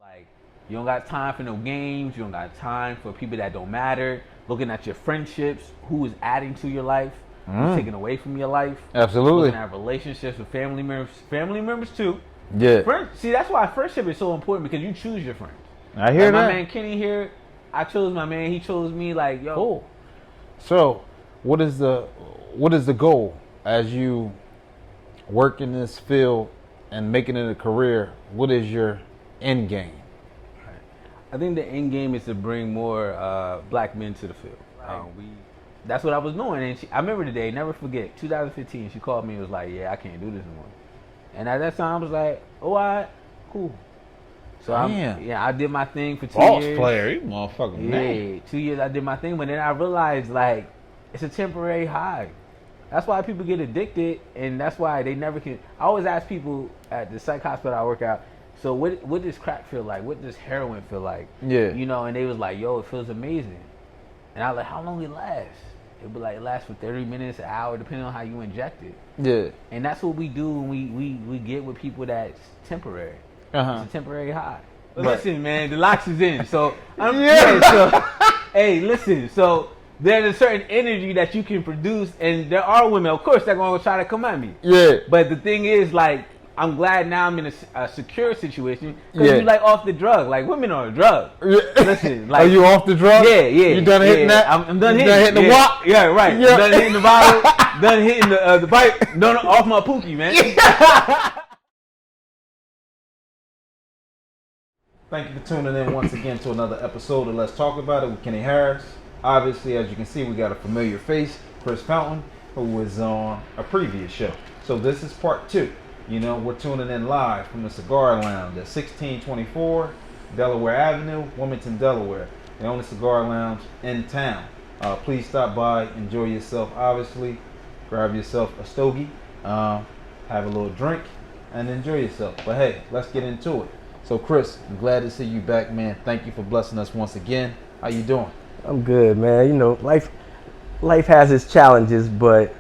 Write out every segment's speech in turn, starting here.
Like, you don't got time for no games. You don't got time for people that don't matter. Looking at your friendships, who is adding to your life, who's taking away from your life. Absolutely. Looking at relationships with family members too. Yeah. See, that's why friendship is so important because you choose your friends. I hear like that. My man Kenny here, I chose my man. He chose me. Like, yo. Cool. So, what is the goal as you work in this field and making it a career? What is your end game? I think the end game is to bring more black men to the field. That's what I was doing. And I remember the day, never forget, 2015, she called me and was like, yeah, I can't do this anymore. And at that time, I was like, oh, all right, cool. So I did my thing for 2 years. Boss player, you motherfucking man. Yeah, 2 years I did my thing, but then I realized, like, it's a temporary high. That's why people get addicted, and that's why they never can. I always ask people at the psych hospital I work out, so what does crack feel like? What does heroin feel like? Yeah. You know, and they was like, yo, it feels amazing. And I was like, how long it lasts? It'd be like, it lasts for 30 minutes, an hour, depending on how you inject it. Yeah. And that's what we do when we get with people that's temporary. Uh-huh. It's a temporary high. But Right. listen, man, the locks is in. So, Yeah. hey, listen, so there's a certain energy that you can produce, and there are women, of course, that are going to try to come at me. Yeah. But the thing is, like, I'm glad now I'm in a secure situation because Yeah. you like off the drug. Like, women are a drug. Yeah. Listen, like, Are you off the drug? Yeah. You done hitting that? I'm done You hitting. done hitting the wop? Yeah, right. Yeah. Done hitting the bottle. Done hitting the pipe. Done off my pookie, man. Thank you for tuning in once again to another episode of Let's Talk About It with Kenny Harris. Obviously, as you can see, we got a familiar face, Chris Fountain, who was on a previous show. So this is part 2. You know, we're tuning in live from the Cigar Lounge at 1624 Delaware Avenue, Wilmington, Delaware. The only cigar lounge in town. Please stop by, enjoy yourself, obviously. Grab yourself a stogie, have a little drink, and enjoy yourself. But hey, let's get into it. So Chris, I'm glad to see you back, man. Thank you for blessing us once again. How you doing? I'm good, man. You know, life has its challenges, but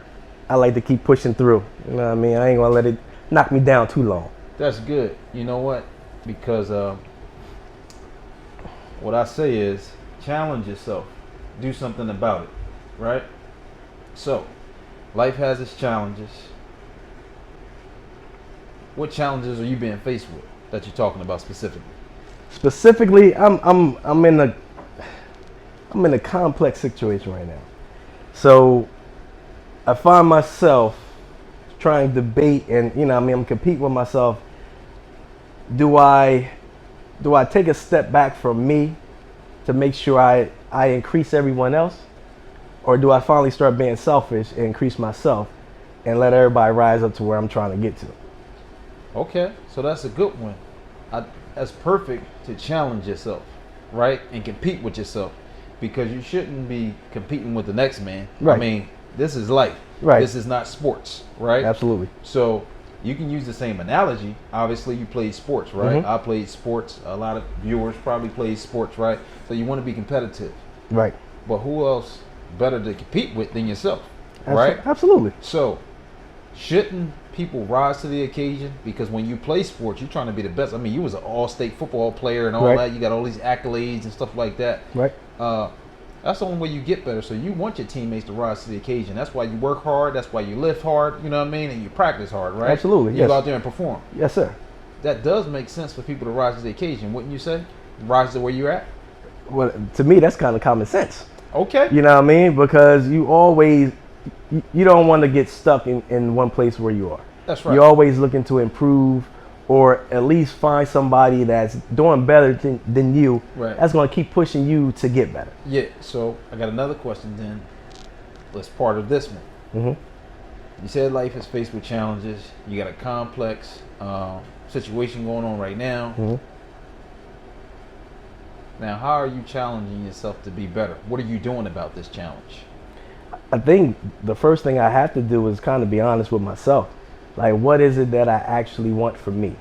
I like to keep pushing through. You know what I mean? I ain't gonna let it knock me down too long. That's good. You know what? Because what I say is challenge yourself. Do something about it, right? So, life has its challenges. What challenges are you being faced with that you're talking about specifically? Specifically, I'm in a complex situation right now. So I find myself trying to debate, and you know, I mean, I'm competing with myself. Do I take a step back from me to make sure I increase everyone else, or do I finally start being selfish and increase myself and let everybody rise up to where I'm trying to get to? Okay, so that's a good one. That's perfect to challenge yourself, right? And compete with yourself, because you shouldn't be competing with the next man. Right. I mean, this is life. Right. This is not sports, right? Absolutely. So you can use the same analogy. Obviously, you played sports, right? Mhm. I played sports. A lot of viewers probably played sports, right? So you want to be competitive. Right. But who else better to compete with than yourself, right? Absolutely. So shouldn't people rise to the occasion? Because when you play sports, you're trying to be the best. I mean, you was an all-state football player and all Right. that. You got all these accolades and stuff like that. Right. That's the only way you get better. So you want your teammates to rise to the occasion. That's why you work hard. That's why you lift hard. You know what I mean? And you practice hard, right? Absolutely, You yes. go out there and perform. Yes, sir. That does make sense for people to rise to the occasion, wouldn't you say? Rise to where you're at. Well, to me, that's kind of common sense. Okay. You know what I mean? Because you always, you don't want to get stuck in one place where you are. That's right. You're always looking to improve, or at least find somebody that's doing better than you. Right. That's going to keep pushing you to get better. Yeah. So I got another question then. Let's part of this one. Mm-hmm. You said life is faced with challenges. You got a complex situation going on right now. Mm-hmm. Now, how are you challenging yourself to be better? What are you doing about this challenge? I think the first thing I have to do is kind of be honest with myself. Like, what is it that I actually want for me?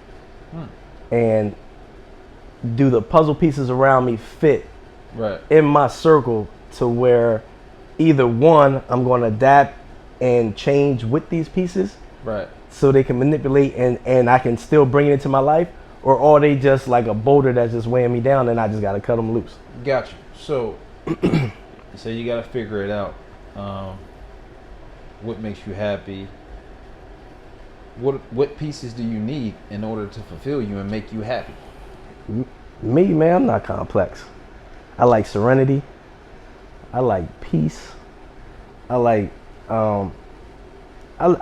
And do the puzzle pieces around me fit Right. in my circle to where either one, I'm going to adapt and change with these pieces Right. so they can manipulate and I can still bring it into my life, or are they just like a boulder that's just weighing me down and I just gotta cut them loose? Gotcha. So, so you gotta figure it out. What makes you happy? What pieces do you need in order to fulfill you and make you happy? Me, man, I'm not complex. I like serenity. I like peace. I like, I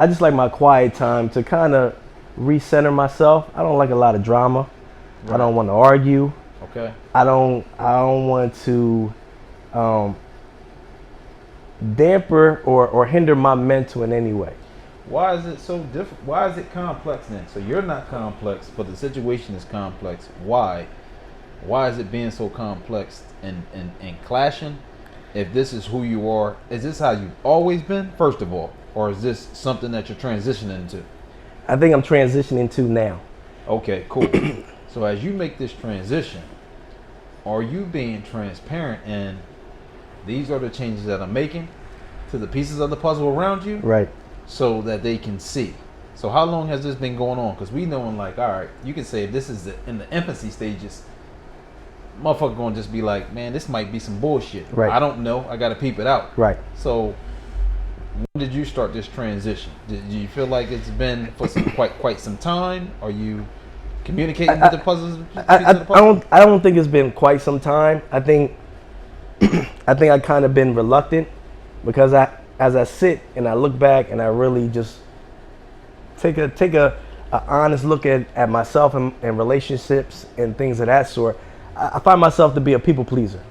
just like my quiet time to kind of recenter myself. I don't like a lot of drama. Right. I don't want to argue. Okay. I don't want to damper or hinder my mental in any way. Why is it so different? Why is it complex then? So you're not complex, but the situation is complex. Why? Why is it being so complex and clashing? If this is who you are, is this how you've always been, first of all? Or is this something that you're transitioning into? I think I'm transitioning to now. Okay, cool. So as you make this transition, are you being transparent and these are the changes that I'm making to the pieces of the puzzle around you? Right. So that they can see. So how long has this been going on? Because we know, like, all right, you can say this is in the infancy stages. Motherfucker gonna just be like, man, this might be some bullshit. Right. I don't know. I gotta peep it out. Right. So when did you start this transition? Did you feel like it's been for quite some time? Are you communicating with the puzzles? I don't think it's been quite some time. I think I kind of been reluctant because as I sit and I look back and I really just take a honest look at myself and relationships and things of that sort, I find myself to be a people pleaser.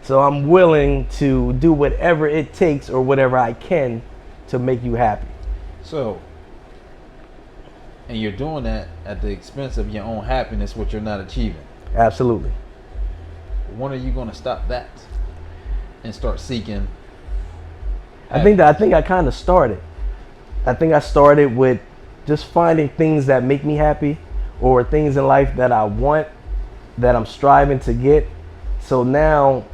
So I'm willing to do whatever it takes or whatever I can to make you happy. So, and you're doing that at the expense of your own happiness, which you're not achieving. Absolutely. When are you going to stop that and start seeking? I think I kind of started. I think I started with just finding things that make me happy or things in life that I want, that I'm striving to get. So now,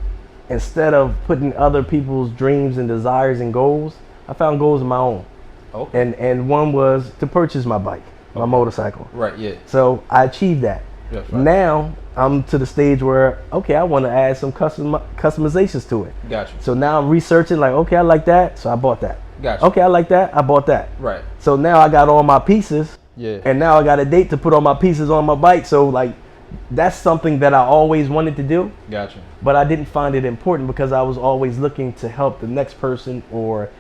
instead of putting other people's dreams and desires and goals, I found goals of my own. Okay. And one was to purchase my bike, my motorcycle. Right, yeah. So I achieved that. That's right. Now I'm to the stage where, okay, I want to add some customizations to it. Gotcha. So now I'm researching like, okay, I like that, so I bought that. Gotcha. Okay, I like that, I bought that. Right. So now I got all my pieces. Yeah. And now I got a date to put all my pieces on my bike. So like, that's something that I always wanted to do. Gotcha. But I didn't find it important because I was always looking to help the next person or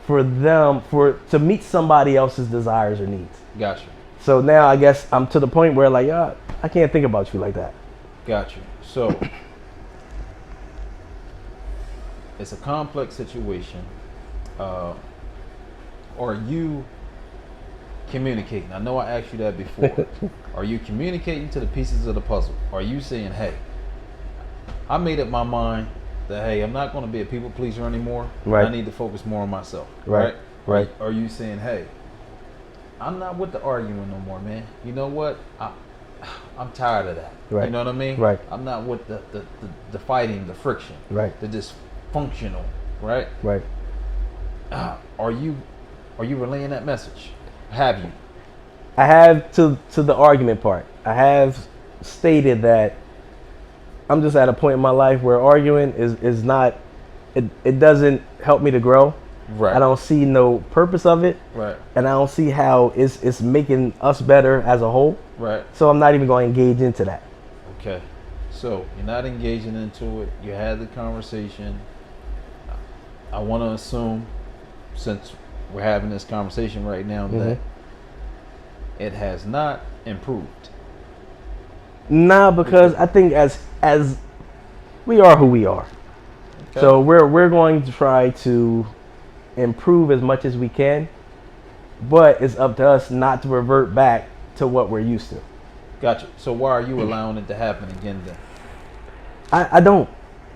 for them to meet somebody else's desires or needs. Gotcha. So now I guess I'm to the point where like, yeah, I can't think about you like that. Gotcha. So it's a complex situation. Are you communicating? I know I asked you that before. Are you communicating to the pieces of the puzzle? Are you saying, hey, I made up my mind that, hey, I'm not going to be a people pleaser anymore. Right. I need to focus more on myself. Right. Right. Are you saying, hey, I'm not with the arguing no more, man. You know what? I'm tired of that. Right. You know what I mean? Right. I'm not with the fighting, the friction, Right. the dysfunctional, right? Right. Are you relaying that message? Have you? I have to the argument part. I have stated that I'm just at a point in my life where arguing is not, it doesn't help me to grow. Right. I don't see no purpose of it. Right. And I don't see how it's making us better as a whole. Right. So I'm not even going to engage into that. Okay. So you're not engaging into it. You had the conversation. I want to assume, since we're having this conversation right now, that it has not improved. Nah, because I think as we are who we are. Okay. So we're going to try to improve as much as we can, but it's up to us not to revert back to what we're used to. Gotcha. So why are you allowing it to happen again then? I don't,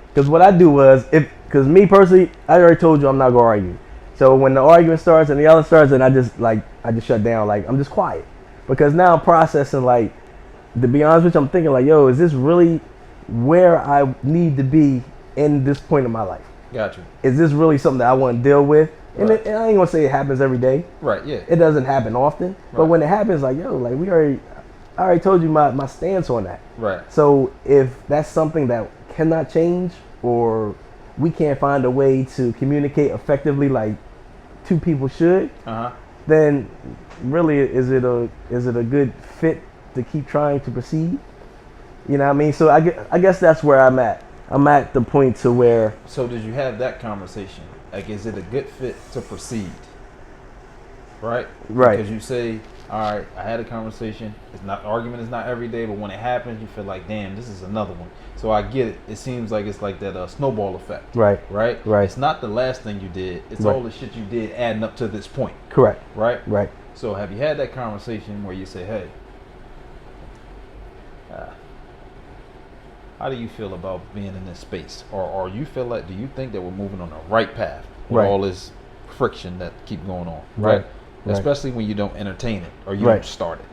because what I do was, because me personally, I already told you I'm not gonna argue. So when the argument starts and the yelling starts, and I just shut down. Like, I'm just quiet, because now I'm processing. Like, to be honest with you, I'm thinking like, yo, is this really where I need to be in this point in my life? Gotcha. Is this really something that I want to deal with? And, Right. and I ain't gonna say it happens every day. Right. Yeah. It doesn't happen often, but Right. when it happens, like, yo, like I already told you my stance on that. Right. So if that's something that cannot change, or we can't find a way to communicate effectively like two people should, then really is it a good fit to keep trying to proceed? You know what I mean? So I guess that's where I'm at. I'm at the point to where. So did you have that conversation? Like, is it a good fit to proceed? Right? Right. Because you say, all right, I had a conversation. It's not, argument is not every day, but when it happens, you feel like, damn, this is another one. So I get it. It seems like it's like that snowball effect. Right. Right? Right. It's not the last thing you did. It's Right. all the shit you did adding up to this point. Correct. Right? Right. So have you had that conversation where you say, hey, how do you feel about being in this space? Or you feel like, do you think that we're moving on the right path with Right. all this friction that keep going on? Right. Right. Especially when you don't entertain it or you Right. don't start it.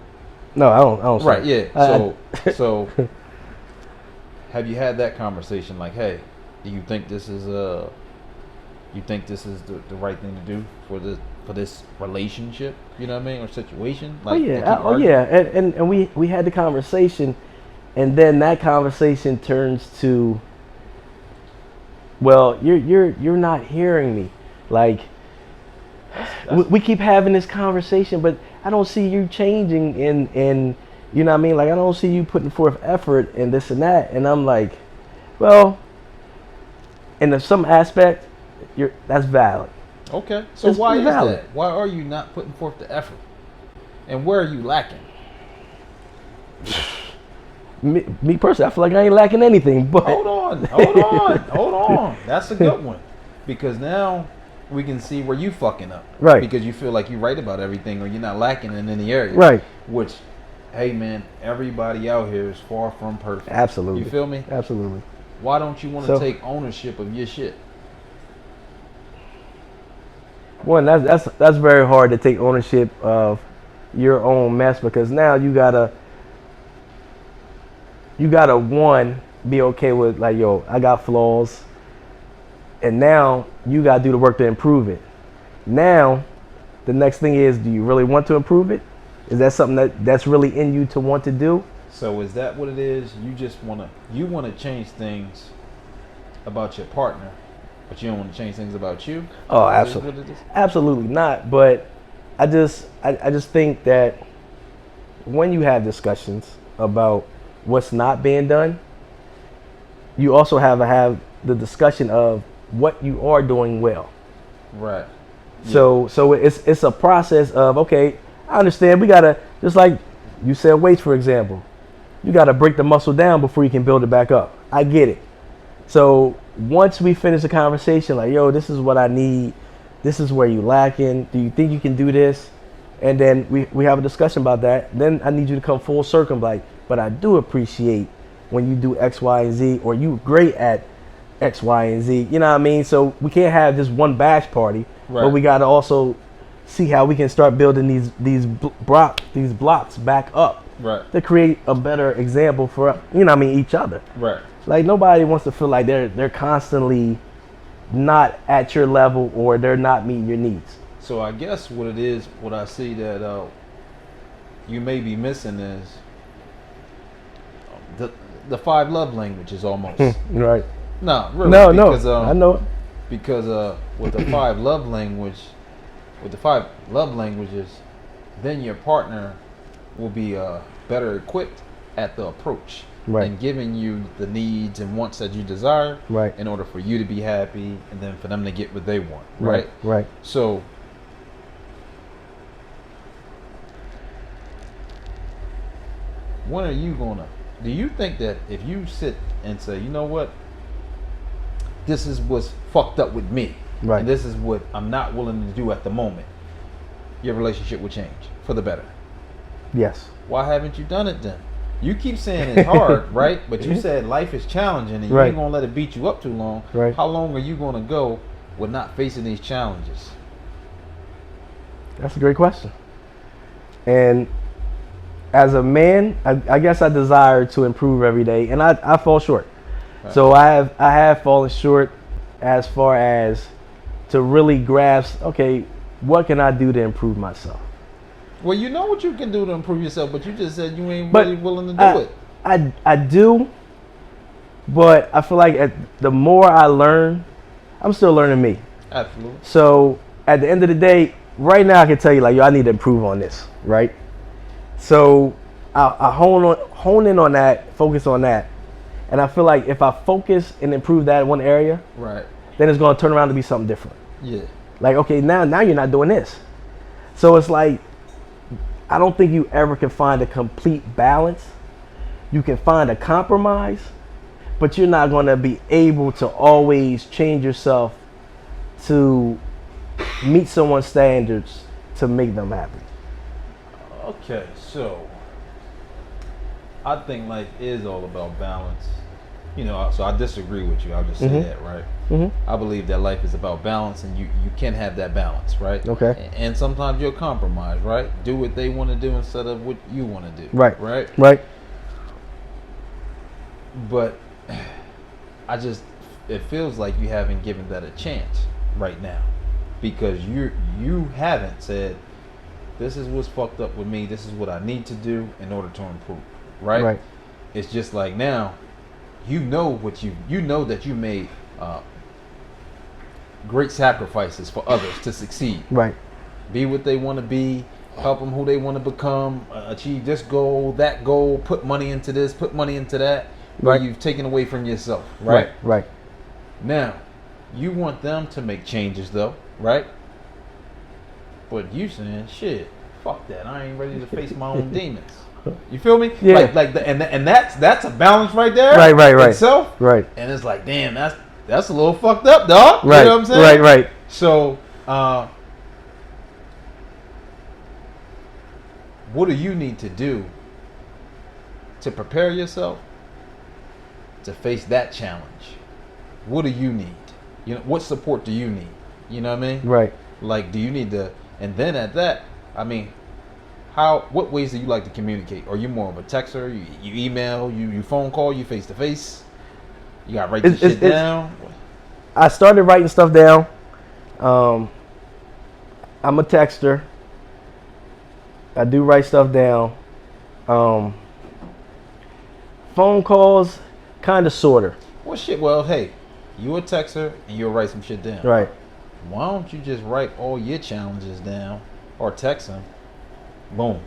No, I don't. Right, say it. yeah. So have you had that conversation like, hey, do you think this is the right thing to do for this relationship, you know what I mean, or situation? Like, Yeah, and we had the conversation, and then that conversation turns to, well, you're not hearing me. Like, we keep having this conversation, but I don't see you changing in you know what I mean? Like, I don't see you putting forth effort and this and that. And I'm like, well, in some aspect, that's valid. Okay. So It's why is valid. that? Why are you not putting forth the effort? And where are you lacking? Me personally, I feel like I ain't lacking anything. But Hold on. That's a good one. Because now we can see where you fucking up. Right. Because you feel like you're right about everything or you're not lacking in any area. Right. Which, hey man, everybody out here is far from perfect. Absolutely. You feel me? Absolutely. Why don't you want to So- take ownership of your shit? One, that's very hard to take ownership of your own mess, because now you gotta one, be okay with like, yo, I got flaws, and now you gotta do the work to improve it. Now the next thing is, do you really want to improve it? Is that something that's really in you to want to do? So is that what it is? You just wanna change things about your partner, but you don't want to change things about you? Oh, Is that absolutely. what it is? Absolutely not. But I just think that when you have discussions about what's not being done, you also have the discussion of what you are doing well. Right. So it's a process of, okay, I understand, we gotta, just like you said, weights, for example, you gotta break the muscle down before you can build it back up. I get it. So once we finish the conversation, like, yo, this is what I need, this is where you lacking, do you think you can do this? And then we have a discussion about that. Then I need you to come full circle, like, but I do appreciate when you do X, Y, and Z, or you great at X, Y, and Z. You know what I mean? So we can't have just one bash party, Right. but we got to also see how we can start building these blocks back up Right. to create a better example for, you know what I mean, each other. Right. Like, nobody wants to feel like they're constantly not at your level or they're not meeting your needs. So I guess what it is, what I see that you may be missing is the 5 love languages almost. Right. No, really. No, because, I know it. Because with the 5 love languages, then your partner will be better equipped at the approach. Right. And giving you the needs and wants that you desire, Right. in order for you to be happy and then for them to get what they want, Right. Right. So when are you gonna, do you think that if you sit and say, you know what, this is what's fucked up with me, Right. and this is what I'm not willing to do at the moment, your relationship will change for the better? Yes. Why haven't you done it then? You keep saying it's hard, right? But you said life is challenging and you Right. ain't gonna let it beat you up too long. Right. How long are you gonna go with not facing these challenges? That's a great question. And as a man, I guess I desire to improve every day, and I fall short. Right. So I have fallen short as far as to really grasp, okay, what can I do to improve myself? Well, you know what you can do to improve yourself, but you just said you ain't But really willing to do it. I do, but I feel like the more I learn, I'm still learning me. Absolutely. So at the end of the day, right now I can tell you like, yo, I need to improve on this, right? So I hone in on that, focus on that, and I feel like if I focus and improve that one area, Right. then it's gonna turn around to be something different. Yeah. Like, okay, now you're not doing this. So it's like, I don't think you ever can find a complete balance. You can find a compromise, but you're not going to be able to always change yourself to meet someone's standards to make them happy. Okay, so I think life is all about balance. You know, so I disagree with you. I'll just say that, right? I believe that life is about balance, and you can have that balance, right? Okay. And sometimes you'll compromise, right? Do what they want to do instead of what you want to do. Right. Right. Right. But it feels like you haven't given that a chance right now, because you haven't said, this is what's fucked up with me. This is what I need to do in order to improve. Right. Right. It's just like now, you know that you made great sacrifices for others to succeed. Right. Be what they want to be, help them who they want to become, achieve this goal, that goal, put money into this, put money into that, where Right. you've taken away from yourself, right? Right. Now, you want them to make changes though, right? But you saying, shit, fuck that, I ain't ready to face my own demons. You feel me? Yeah. And that's a balance right there. Right. Itself. Right. And it's like, damn, that's a little fucked up, dog. Right. You know what I'm saying? Right. So, what do you need to do to prepare yourself to face that challenge? What do you need? You know, what support do you need? You know what I mean? Right. Like, do you need to? And then at that, I mean, what ways do you like to communicate? Are you more of a texter? You email? You phone call? You face to face? You gotta write this shit down. I started writing stuff down. I'm a texter. I do write stuff down. Phone calls, kind of, sorta. Well, shit. Well, hey, you a texter and you'll write some shit down. Right. Why don't you just write all your challenges down or text them? Boom.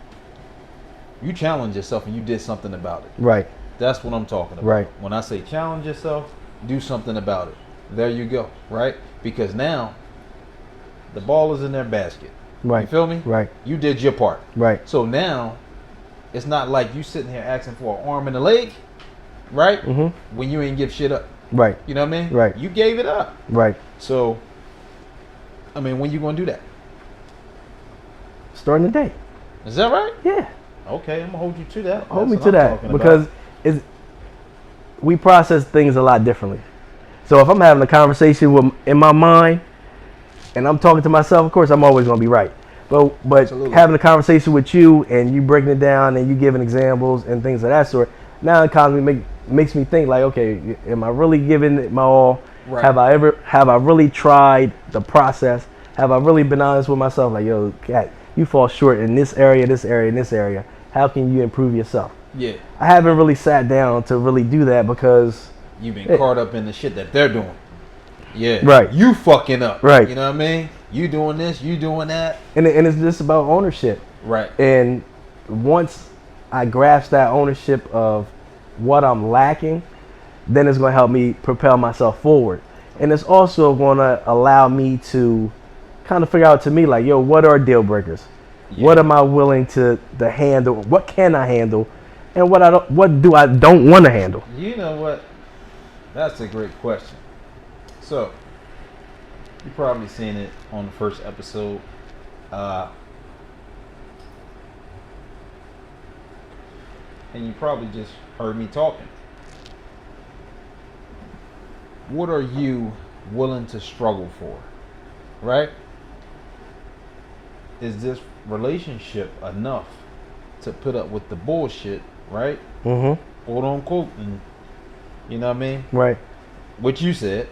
You challenge yourself and you did something about it. Right. That's what I'm talking about. Right. When I say challenge yourself, do something about it. There you go. Right? Because now the ball is in their basket. Right. You feel me? Right. You did your part. Right. So now it's not like you sitting here asking for an arm and a leg, right? When you ain't give shit up. Right. You know what I mean? Right. You gave it up. Right. So, I mean, when you gonna do that? Starting today. Is that right? Yeah. Okay, I'm gonna hold you to that. Hold me That's to what I'm that talking because we process things a lot differently. So if I'm having a conversation in my mind and I'm talking to myself, of course I'm always going to be right. But Absolutely. having a conversation with you and you breaking it down and you giving examples and things of that sort, now it constantly makes me think like, okay, am I really giving it my all? Right. Have I really tried the process? Have I really been honest with myself? Like, yo, Kat, you fall short in this area, this area, and this area. How can you improve yourself? Yeah. I haven't really sat down to really do that because You've been caught up in the shit that they're doing. Yeah. Right. You fucking up. Right. You know what I mean? You doing this, you doing that. and it's just about ownership. Right. And once I grasp that ownership of what I'm lacking, then it's going to help me propel myself forward. And it's also going to allow me to kind of figure out to me like, yo, what are deal breakers? Yeah. What am I willing to handle? What can I handle? And what do I don't want to handle? You know what? That's a great question. So, you probably seen it on the first episode. And you probably just heard me talking. What are you willing to struggle for? Right? Is this relationship enough to put up with the bullshit, right? Mm-hmm. Quote unquote. And you know what I mean? Right. What you said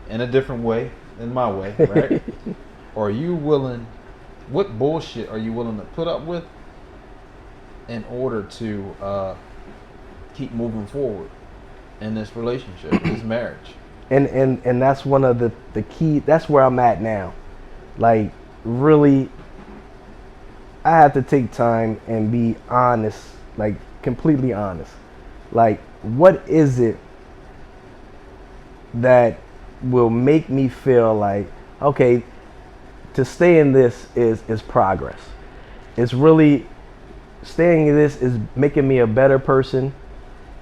in a different way than my way, right? Or are you willing what bullshit are you willing to put up with in order to keep moving forward in this relationship, this marriage? And that's one of the key. That's where I'm at now. Like, really, I have to take time and be honest, like completely honest. Like, what is it that will make me feel like, okay, to stay in this is progress. It's really, staying in this is making me a better person.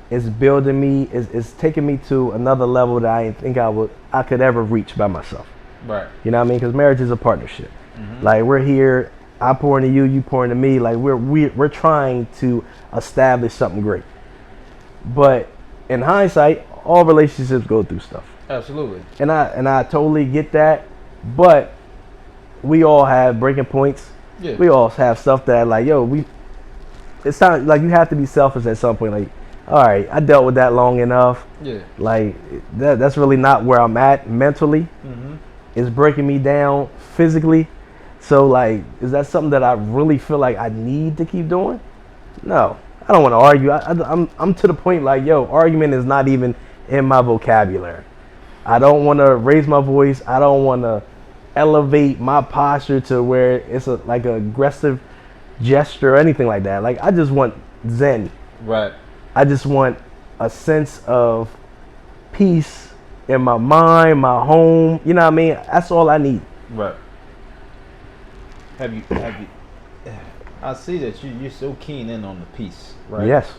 It's building me. It's taking me to another level that I didn't think I could ever reach by myself. Right. You know what I mean? Because marriage is a partnership. Mm-hmm. Like, we're here, I pour into you, you pour into me. Like, we're trying to establish something great. But in hindsight, all relationships go through stuff. Absolutely. And I totally get that. But we all have breaking points. Yeah. We all have stuff that, like, it's not like you have to be selfish at some point. Like, all right, I dealt with that long enough. Yeah. Like, that's really not where I'm at mentally. Mm-hmm. It's breaking me down physically. So, like, is that something that I really feel like I need to keep doing? No, I don't want to argue. I'm to the point like, argument is not even in my vocabulary. I don't want to raise my voice. I don't want to elevate my posture to where it's like an aggressive gesture or anything like that. Like, I just want zen. Right. I just want a sense of peace in my mind, my home. You know what I mean? That's all I need. Right. Have you? I see that you're so keen in on the peace, right? Yes.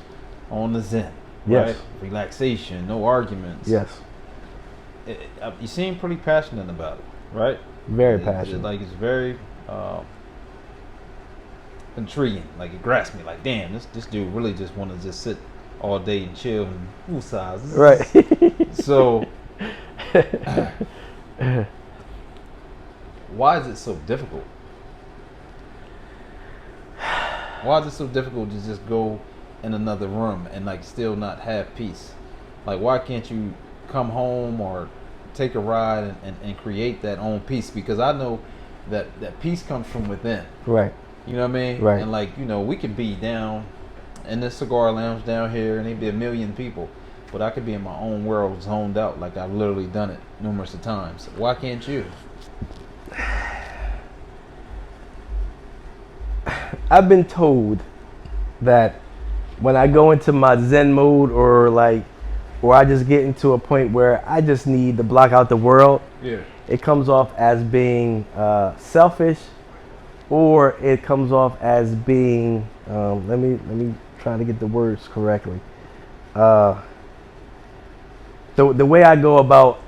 On the zen. Yes. Right? Relaxation, no arguments. Yes. You seem pretty passionate about it, right? Very passionate. It's very intriguing. Like, it grasps me. Like, damn, this dude really just want to just sit all day and chill and woosah. Right. So, why is it so difficult? Why is it so difficult to just go in another room and, like, still not have peace? Like, why can't you come home or take a ride and create that own peace? Because I know that peace comes from within. Right. You know what I mean? Right. And, like, we could be down in this cigar lounge down here and there'd be 1 million people, but I could be in my own world zoned out. Like, I've literally done it numerous of times. Why can't you? I've been told that when I go into my zen mode or I just get into a point where I just need to block out the world, Yeah. it comes off as being selfish, or it comes off as being let me try to get the words correctly. The way I go about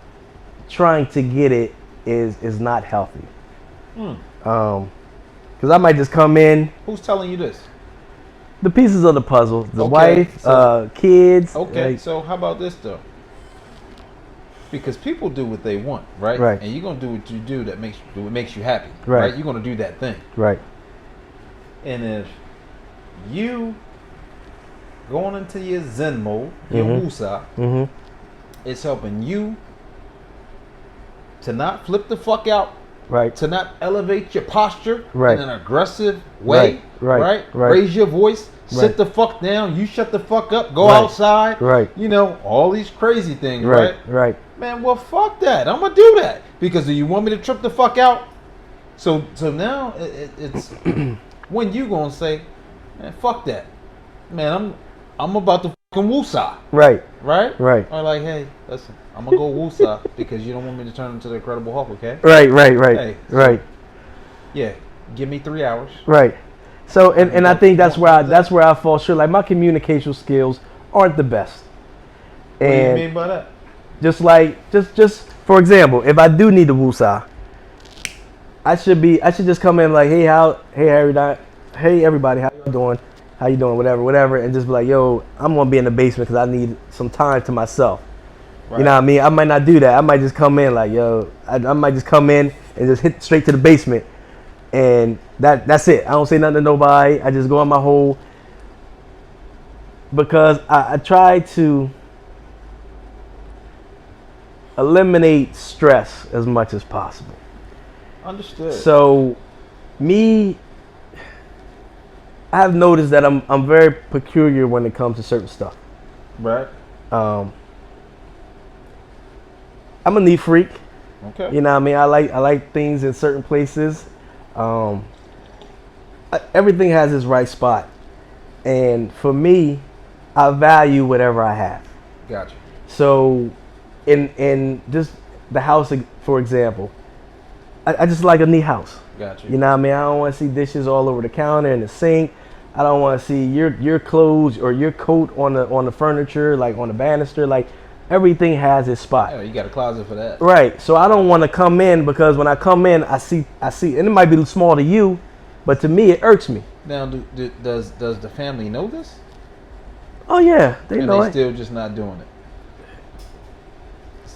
trying to get it is not healthy. Because I might just come in, Who's telling you this? the pieces of the puzzle, the Okay, wife, so- kids. Okay, like, so how about this though? Because people do what they want, right? Right. And you're gonna do what you do that makes you happy, Right. You're gonna do that thing. right, And if you going into your zen mode, your Mhm. wusa, mm-hmm, it's helping you to not flip the fuck out, right, to not elevate your posture Right. in an aggressive way, Right. Raise your voice, sit Right. the fuck down, you shut the fuck up, go Right. outside, Right. All these crazy things, right? right. Man, well, fuck that. I'm gonna do that because do you want me to trip the fuck out? So now it's when you gonna say, man, fuck that, man. I'm about to fucking woosah, Right. right? Right. Or like, hey, listen, I'm gonna go woosah because you don't want me to turn into the Incredible Hulk, okay? Right. Hey. Right. Yeah, give me 3 hours. Right. So and I think that's where I fall short. Like, my communication skills aren't the best. What do you And mean by that? just for example, if I do need to woosah, I should just come in like, hey everybody, how you doing? How you doing? Whatever, and just be like, yo, I'm gonna be in the basement because I need some time to myself. Right. You know what I mean? I might not do that. I might just come in like, yo, I might just come in and just hit straight to the basement, and that's it. I don't say nothing to nobody. I just go on my hole because I try to eliminate stress as much as possible. Understood. So me, I have noticed that I'm very peculiar when it comes to certain stuff. Right. I'm a neat freak. Okay. You know what I mean? I like things in certain places. Everything has its right spot. And for me, I value whatever I have. Gotcha. So in just the house, for example, I just like a neat house. Gotcha. You know what I mean? I don't want to see dishes all over the counter and the sink. I don't want to see your clothes or your coat on the furniture, like on the banister. Like everything has its spot. Yeah, you got a closet for that. Right. So I don't want to come in because when I come in, I see, and it might be small to you, but to me it irks me. Now, does the family know this? Oh yeah, they And know they it. still just not doing it.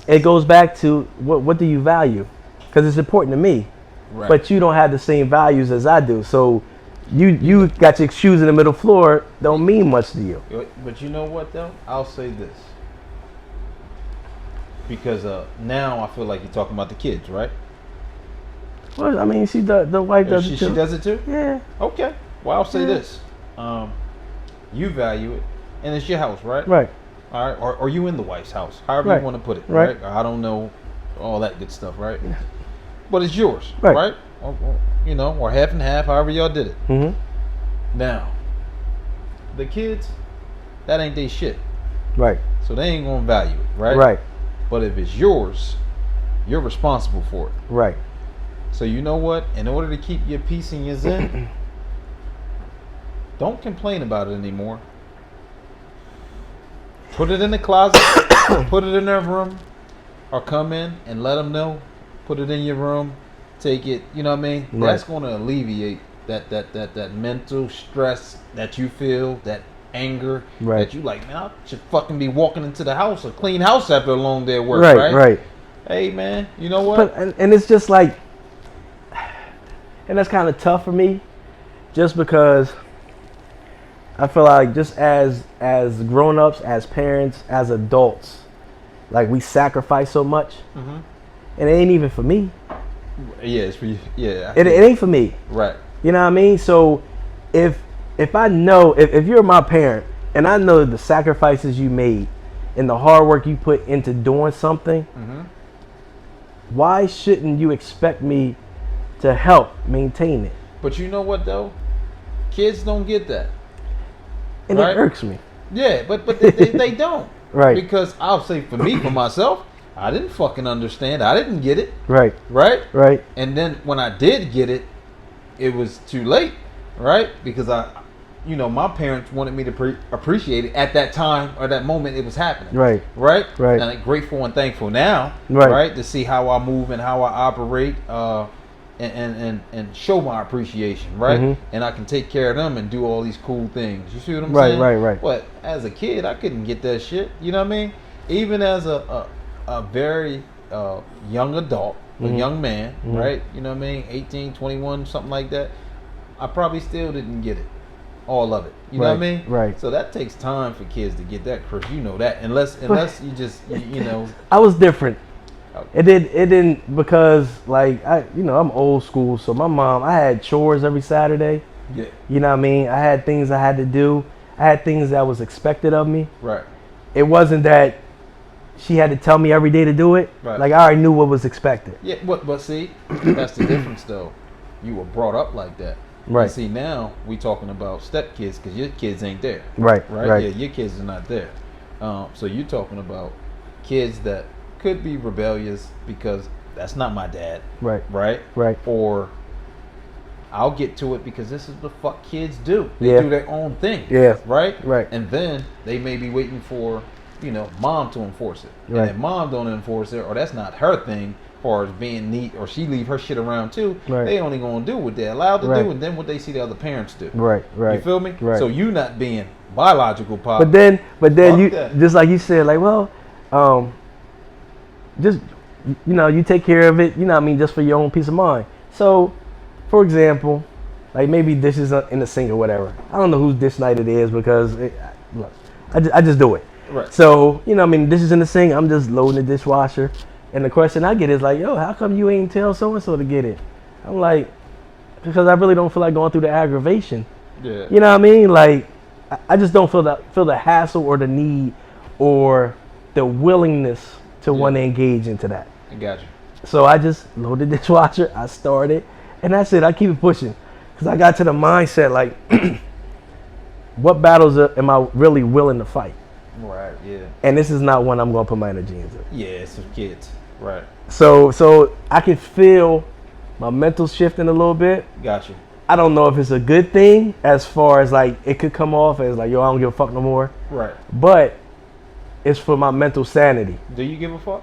It goes back to what do you value? Because it's important to me, Right. but you don't have the same values as I do. So you got your shoes in the middle floor don't mean much to you. But you know what though? I'll say this. Because now I feel like you're talking about the kids, right? Well, I mean, the wife does it too. She does it too? Yeah. Okay. Well, I'll say Yeah. this. You value it, and it's your house, right? Right. All right. Or you in the wife's house, however Right. you want to put it, Right. right? I don't know all that good stuff, right? But it's yours, Right. right? Or half and half, however y'all did it. Mm-hmm. Now, the kids, that ain't they shit. Right. So they ain't gonna value it, right? Right. But if it's yours, you're responsible for it. Right. So you know what? In order to keep your peace and your zen, don't complain about it anymore. Put it in the closet, put it in their room, or come in and let them know. Put it in your room, take it. You know what I mean? Right. That's going to alleviate that mental stress that you feel, that anger Right. that you like. Man, I should fucking be walking into the house, a clean house after a long day of work, Right. right? Right. Hey man, you know what? But and it's just like, and that's kind of tough for me, just because I feel like just as grown-ups, as parents, as adults, like we sacrifice so much, Mhm. and it ain't even for me. Yeah, it's for you. Yeah, It ain't for me. right. You know what I mean? So if I know, if you're my parent and I know the sacrifices you made and the hard work you put into doing something, Mm-hmm. why shouldn't you expect me to help maintain it? But you know what though? Kids don't get that. And Right. it irks me. Yeah, but they don't. Right. Because I'll say for me, for myself, I didn't fucking understand. I didn't get it. Right. Right? Right. And then when I did get it, it was too late. Right? Because my parents wanted me to appreciate it at that time or that moment it was happening. Right. Right? Right. And I'm grateful and thankful now. Right. To see how I move and how I operate. And show my appreciation, right? Mhm. And I can take care of them and do all these cool things. You see what I'm Right, saying? right. But as a kid, I couldn't get that shit. You know what I mean? Even as a very young adult, a Mhm. young man, Mhm. right? You know what I mean? 18, 21, something like that. I probably still didn't get it. All of it. You know what I mean? Right. So that takes time for kids to get that, Chris. You know that. Unless you just, you know. I was different. Oh. It didn't because like I'm old school. So my mom, I had chores every Saturday. Yeah. You know what I mean? I had things I had to do. I had things that was expected of me. Right. It wasn't that she had to tell me every day to do it. Right. Like I already knew what was expected. Yeah, but see, that's the difference though. You were brought up like that. Right. And see, now we talking about stepkids because your kids ain't there. Right. Right. Right. Yeah, your kids are not there. So you're talking about kids that could be rebellious because that's not my dad. Right. Right. Right. Or I'll get to it because this is what the fuck kids do. They Yeah. do their own thing. Yeah. Right. Right. And then they may be waiting for mom to enforce it. Right. And if mom don't enforce it, or that's not her thing, as far as being neat, or she leave her shit around too, Right. they only gonna do what they're allowed to Right. do, and then what they see the other parents do. Right. Right. You feel me? Right. So you not being biological pop. But then Fuck you that. just like you said, like, well, just you take care of it. You know what I mean, just for your own peace of mind. So, for example, like maybe dishes in the sink or whatever. I don't know whose dish night it is because look, I just do it. Right. So what I mean, dishes in the sink. I'm just loading the dishwasher, and the question I get is like, yo, how come you ain't tell so and so to get it? I'm like, because I really don't feel like going through the aggravation. Yeah. You know what I mean? Like, I just don't feel the hassle or the need or the willingness to want to engage into that. I got you. So I just load the dishwasher, I started, and that's it. I keep it pushing. Because I got to the mindset, like, what battles am I really willing to fight? Right, yeah. And this is not one I'm going to put my energy into. Yeah, it's some kids. Right. So I can feel my mental shifting a little bit. Got you. I don't know if it's a good thing as far as, like, it could come off as, like, yo, I don't give a fuck no more. Right. But it's for my mental sanity. Do you give a fuck?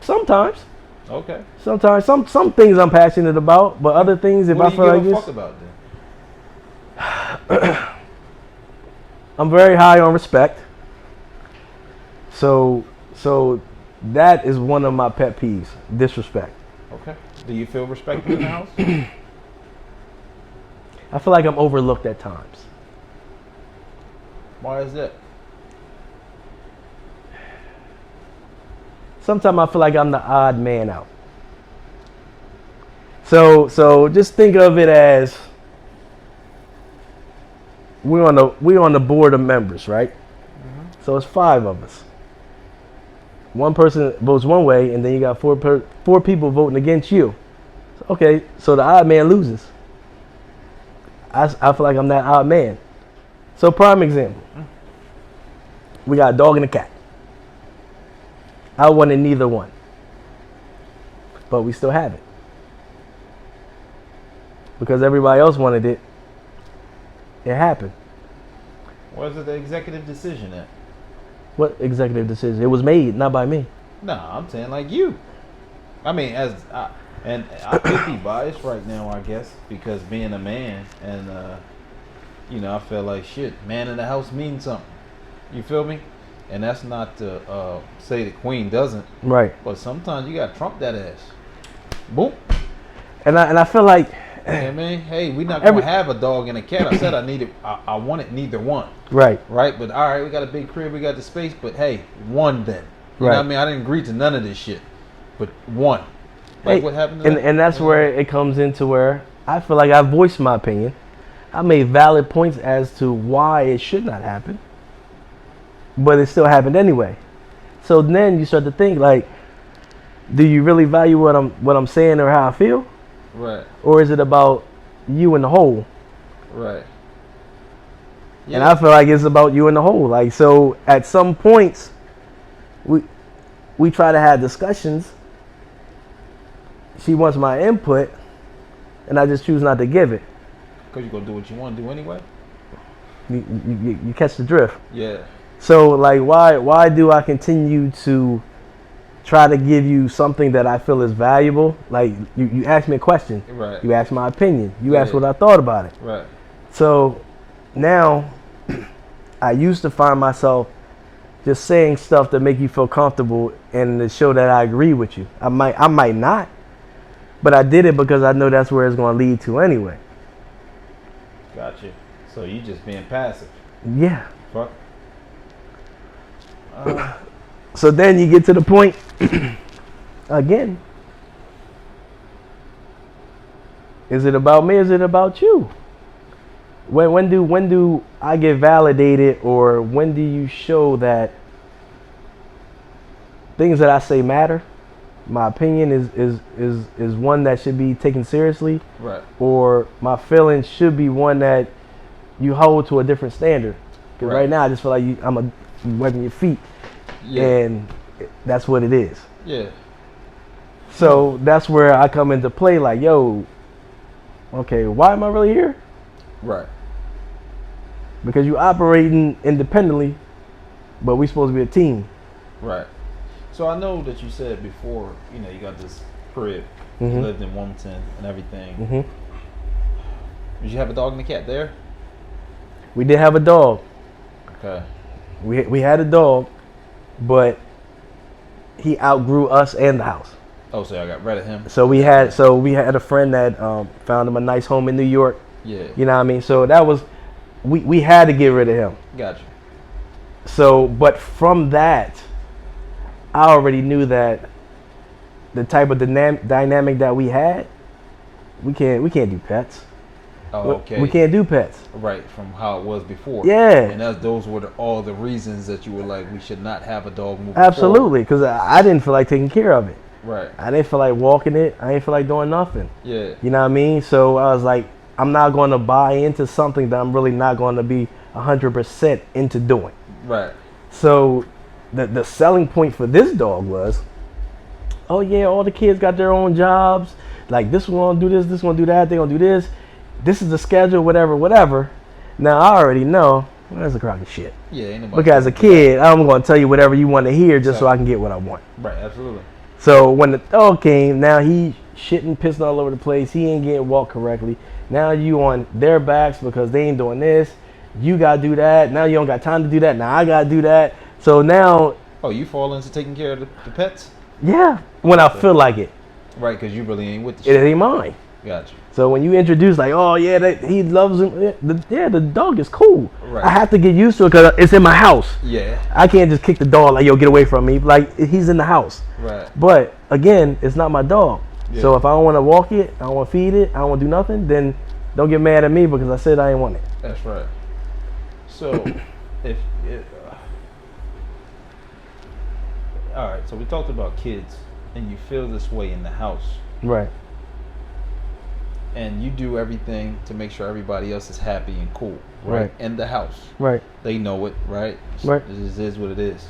Sometimes. Okay. Sometimes. Some things I'm passionate about, but other things, if What I do feel you like give a this, fuck about then? I'm very high on respect. So that is one of my pet peeves, disrespect. Okay. Do you feel respected in the house? I feel like I'm overlooked at times. Why is that? Sometimes I feel like I'm the odd man out. So just think of it as we're on the board of members, right? Mm-hmm. So it's 5 of us. One person votes one way, and then you got 4 people voting against you. Okay, so the odd man loses. I feel like I'm that odd man. So prime example. We got a dog and a cat. I wanted neither one. But we still have it. Because everybody else wanted it. It happened. Where's the executive decision at? What executive decision? It was made, not by me. No, I'm saying like you. I mean, and I could be biased right now, I guess, because being a man and I feel like shit. Man in the house means something. You feel me? And that's not to say the queen doesn't. Right. But sometimes you gotta trump that ass. Boom. And I feel like, Hey man, hey, we're not gonna have a dog and a cat. I said I wanted neither one. right. Right? But all right, we got a big crib, we got the space, but hey, one then. You know what I mean? I didn't agree to none of this shit. But one. Like Hey, what happened to that? and that's where it comes into where I feel like I voiced my opinion. I made valid points as to why it should not happen. But it still happened anyway. So then you start to think, like, do you really value what I'm saying or how I feel? Right. Or is it about you in the whole? Right. And I feel like it's about you in the whole. Like, so at some points, we try to have discussions. She wants my input, and I just choose not to give it. Because you're going to do what you want to do anyway? You catch the drift. Yeah. So, like, why do I continue to try to give you something that I feel is valuable? Like, you ask me a question. Right. You ask my opinion. You ask Yeah. what I thought about it. Right. So, now, I used to find myself just saying stuff to make you feel comfortable and to show that I agree with you. I might not, but I did it because I know that's where it's going to lead to anyway. Gotcha. So you just being passive. Yeah. Fuck. So then you get to the point, again, is it about me? Is it about you? When do I get validated, or when do you show that things that I say matter? My opinion is one that should be taken seriously, Right. or my feelings should be one that you hold to a different standard. Because right now I just feel like I'm wiping your feet, Yeah. and that's what it is. Yeah. So that's where I come into play. Like, yo, okay, why am I really here? Right. Because you operating independently, but we supposed to be a team. Right. So I know that you said before, you got this crib. You Mhm. lived in Wilmington and everything. Hmm. Did you have a dog and a cat there? We did have a dog. Okay. We had a dog, but he outgrew us and the house. Oh, so I got rid of him? So we had a friend that found him a nice home in New York. Yeah. You know what I mean? So that was we had to get rid of him. Gotcha. So, but from that, I already knew that the type of dynamic that we had, we can't do pets. Oh, okay. We can't do pets. Right, from how it was before. Yeah. And those were all the reasons that you were like, we should not have a dog moving Absolutely, because I didn't feel like taking care of it. forward. Right. I didn't feel like walking it. I didn't feel like doing nothing. Yeah. You know what I mean? So I was like, I'm not going to buy into something that I'm really not going to be 100% into doing. Right. So the selling point for this dog was, oh yeah, all the kids got their own jobs. Like this one gonna do this one do that, they gonna do this. This is the schedule, whatever. Now I already know, well, that's a crock of shit. Yeah, ain't nobody. Because as a kid, I'm gonna tell you whatever you want to hear just so I can get what I want. Right, absolutely. So when the dog came, now he shitting, pissing all over the place. He ain't getting walked correctly. Now you on their backs because they ain't doing this. You gotta do that. Now you don't got time to do that. Now I gotta do that. So now, Oh, you fall into taking care of the pets? yeah, when I feel like it, Right, because you really ain't with the it shit. ain't mine. Gotcha. So when you introduce like, oh yeah, he loves him. The dog is cool. Right. I have to get used to it because it's in my house. Yeah. I can't just kick the dog like, yo, get away from me. Like he's in the house. Right. But again, it's not my dog. Yeah. So if I don't want to walk it, I don't want to feed it, I don't want to do nothing, then don't get mad at me because I said I didn't want it. That's right. So, if all right, so we talked about kids, and you feel this way in the house, Right. and you do everything to make sure everybody else is happy and cool, Right. In the house, Right. they know it, right? Right. This is what it is.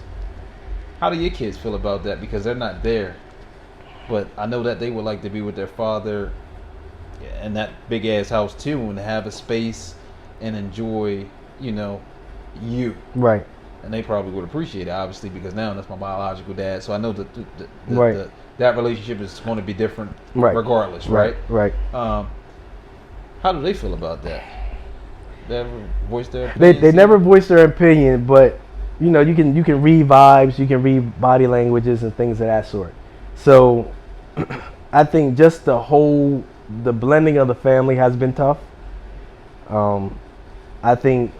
How do your kids feel about that? Because they're not there, but I know that they would like to be with their father in that big ass house too, and have a space and enjoy, you. Right. And they probably would appreciate it, obviously, because now that's my biological dad. So I know that Right. that relationship is going to be different, Right. regardless, right? Right. How do they feel about that? They ever voice their They opinions? never voice their opinion, but you can read vibes, you can read body languages and things of that sort. So I think just the blending of the family has been tough. I think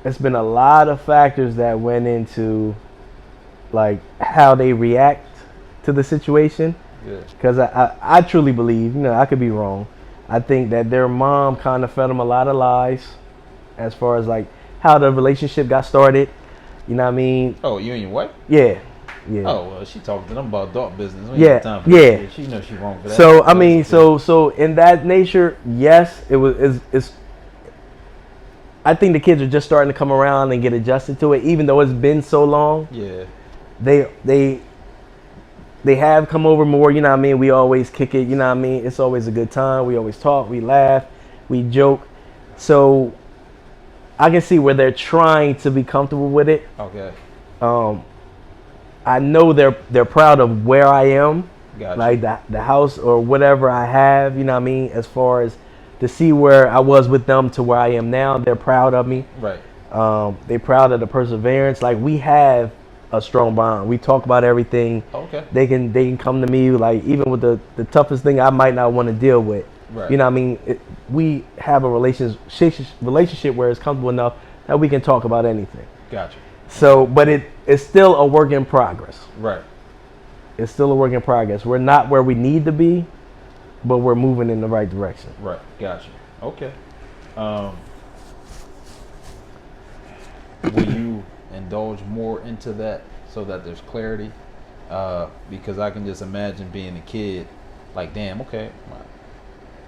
it's been a lot of factors that went into like how they react to the situation. Yeah. Because I truly believe, I could be wrong. I think that their mom kind of fed them a lot of lies as far as like how the relationship got started. You know what I mean? Oh, you and your wife? Yeah. Oh, well, she talking to them about dog business. We ain't Yeah, got time for yeah. that shit. She knows she wrong for that. So I mean, so in that nature, yes, it's. I think the kids are just starting to come around and get adjusted to it, even though it's been so long. Yeah. They have come over more, you know what I mean? We always kick it, you know what I mean? It's always a good time. We always talk, we laugh, we joke. So I can see where they're trying to be comfortable with it. Okay. I know they're proud of where I am, Gotcha. like the house or whatever I have, you know what I mean? As far as to see where I was with them to where I am now, they're proud of me. Right. They're proud of the perseverance. Like we have a strong bond. We talk about everything. Okay. They can come to me like even with the toughest thing I might not want to deal with. Right. You know what I mean? We have a relationship where it's comfortable enough that we can talk about anything. Gotcha. So, but it's still a work in progress. Right. It's still a work in progress. We're not where we need to be, but we're moving in the right direction. Right. Gotcha. Okay. Will you indulge more into that so that there's clarity? Because I can just imagine being a kid, like, damn, okay,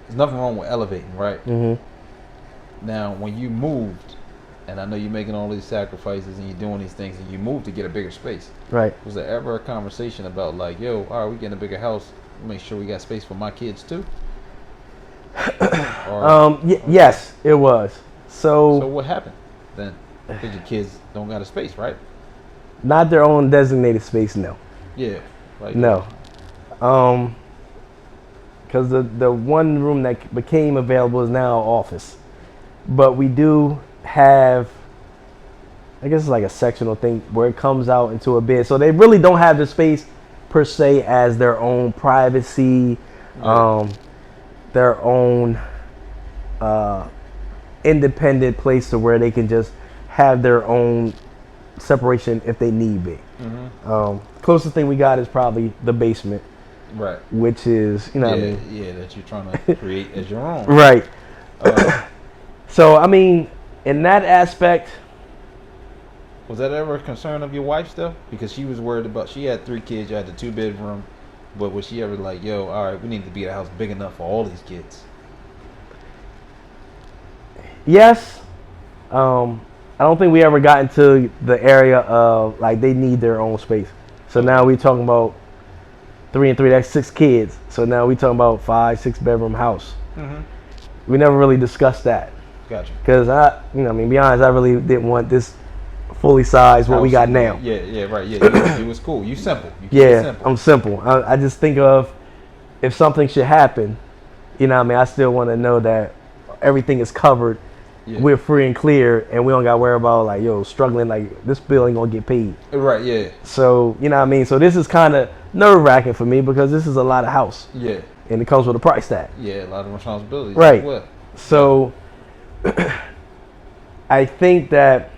there's nothing wrong with elevating, right? Mm-hmm. Now, when you moved, and I know you're making all these sacrifices and you're doing these things, and you moved to get a bigger space. Right. Was there ever a conversation about like, yo, all right, we getting a bigger house, make sure we got space for my kids too? Yes, it was. So what happened then? Because your kids don't got a space, right? Not their own designated space, no. Yeah. Like, No. Because the one room that became available is now an office. But we do have, I guess it's like a sectional thing where it comes out into a bed. So they really don't have the space per se as their own privacy, their own independent place to where they can just have their own separation if they need be. Mm-hmm. Closest thing we got is probably the basement, Right. which is, you know what I mean? Yeah, that you're trying to create as your own. Right. Uh, So, I mean, in that aspect, was that ever a concern of your wife's though? Because she was worried about, she had 3 kids, you had the 2-bedroom, but was she ever like, yo, all right, we need to be a house big enough for all these kids? yes. I don't think we ever got into the area of like they need their own space. So now we talking about 3 and 3, that's 6 kids. So now we talking about 5-6 bedroom house. Mm-hmm. We never really discussed that. Gotcha. Because be honest, I really didn't want this fully sized what we got now. Yeah, right. Yeah, it was cool. You simple. You keep it Yeah, simple. I'm simple. I just think of if something should happen, I still want to know that everything is covered. Yeah. We're free and clear, and we don't got to worry about like, struggling, like this bill ain't gonna get paid. Right. Yeah. So, So this is kind of nerve wracking for me because this is a lot of house, Yeah. and it comes with a price tag. Yeah. A lot of responsibilities. Right. As well. So I think that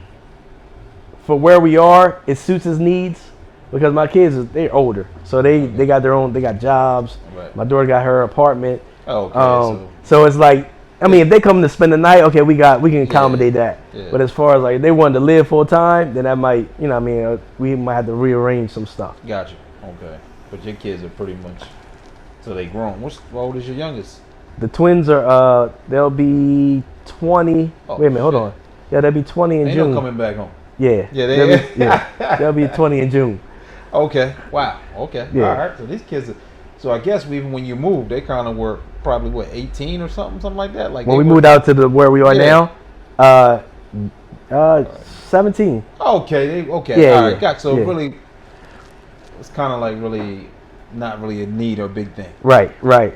for where we are, it suits his needs because my kids they're older, so they got they got jobs. Right. My daughter got her apartment. Oh, okay. So it's like, if they come to spend the night, okay, we can accommodate that. Yeah. But as far as like if they wanted to live full time, then that might, we might have to rearrange some stuff. Gotcha. Okay. But your kids are pretty much, so they grown. How old is your youngest? The twins are they'll be 20. Oh, wait a minute, hold shit. on. Yeah, they'll be 20 in They June. not coming back home. Yeah. Yeah, They'll be 20 in June. Okay. Wow. Okay. Yeah. All right. So these kids are, so I guess even when you moved, they kind of were probably 18 or something like that. Like When we they moved out to where we are Yeah. now, 17. Okay. Okay. Yeah, All right. yeah, Got so yeah. really, it's kind of like really not really a need or a big thing. Right.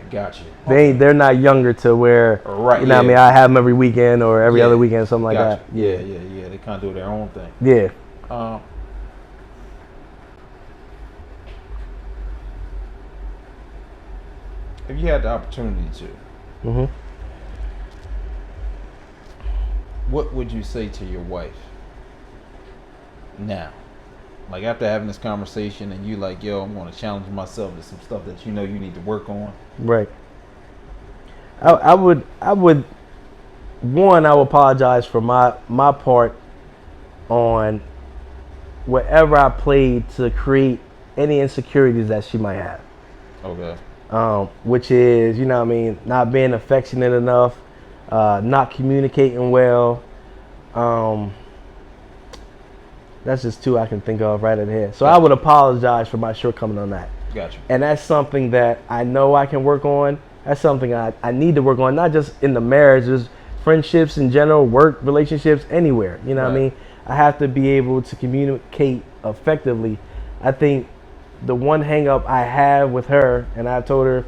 Gotcha. They're not younger to where Right, what I mean. I have them every weekend or every Yeah. other weekend, something like Gotcha. that. Yeah. They kind of do their own thing. Yeah. If you had the opportunity to, hmm what would you say to your wife now? Like after having this conversation and you like, yo, I'm going to challenge myself to some stuff that you need to work on. Right. I would one, I would apologize for my part on whatever I played to create any insecurities that she might have. Okay. Which is, not being affectionate enough, not communicating well. That's just 2 I can think of right at here. So I would apologize for my shortcoming on that. Gotcha. And that's something that I know I can work on. That's something I need to work on, not just in the marriage, just friendships in general, work, relationships, anywhere. You know what I Right. mean? I have to be able to communicate effectively. I think the one hang up I have with her, and I told her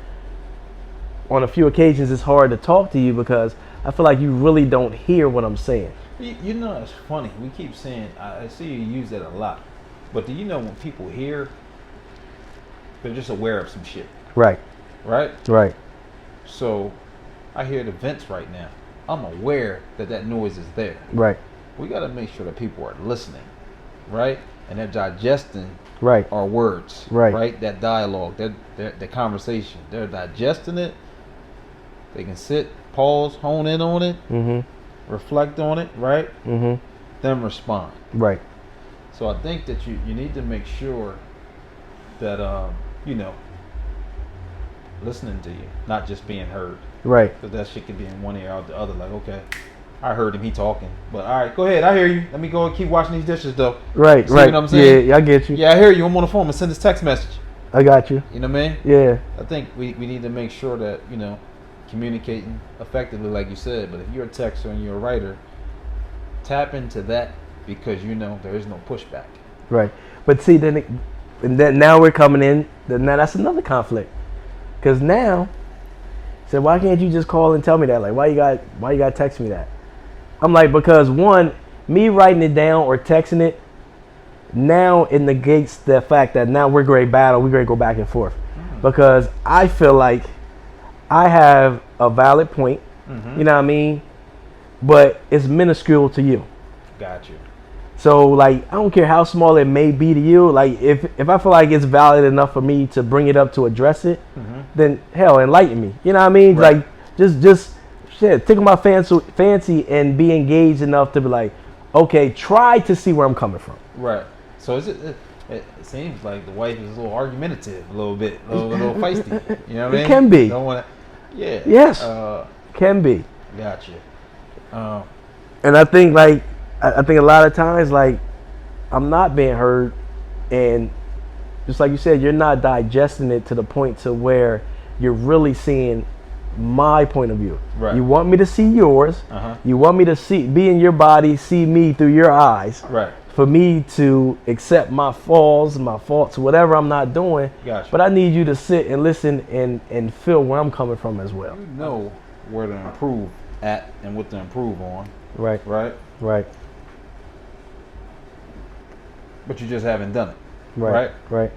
on a few occasions, it's hard to talk to you because I feel like you really don't hear what I'm saying. You know, it's funny. We keep saying, I see you use that a lot. But do you know when people hear, they're just aware of some shit, Right. right? Right. So I hear the vents right now. I'm aware that noise is there. Right. We got to make sure that people are listening, right? And they're digesting Right. our words, Right. That dialogue, the conversation. They're digesting it. They can sit, pause, hone in on it, Mm-hmm. reflect on it, right? Mm-hmm. Then respond. Right. So I think that you need to make sure that listening to you, not just being heard, Right. because that shit can be in one ear out the other. Like, okay, I heard him, he talking, but all right, go ahead, I hear you. Let me go and keep washing these dishes though. Right. See Right. what I'm saying? Yeah, I get you. Yeah, I hear you. I'm on the phone and send this text message. I got you. You know what I mean? Yeah. I think we need to make sure that, communicating effectively, like you said. But if you're a texter and you're a writer, tap into that because there is no pushback. Right. But see, then now we're coming in. Now that's another conflict. Because now, said, why can't you just call and tell me that? Like, why you got to text me that? I'm like, because one, me writing it down or texting it, now it negates the fact that now we're great battle. We're going to go back and forth. Because I feel like I have a valid point. Mm-hmm. You know what I mean? But it's minuscule to you. Got you. So like I don't care how small it may be to you. Like if I feel like it's valid enough for me to bring it up to address it, then hell, enlighten me. You know what I mean? Right. Like just shit, tickle my fancy and be engaged enough to be like, okay, try to see where I'm coming from. Right. So it seems like the wife is a little argumentative, a little bit, a little feisty. You know what I mean? It can be. Don't wanna, yeah. Yes. Can be. Gotcha. And I think like I think a lot of times like I'm not being heard, and just like you said, you're not digesting it to the point to where you're really seeing my point of view. Right. You want me to see yours. You want me to be in your body, see me through your eyes. Right. For me to accept my flaws, my faults, whatever I'm not doing. Gotcha. But I need you to sit and listen and feel where I'm coming from as well. You know where to improve at and what to improve on. Right. Right. Right. But you just haven't done it. Right. Right.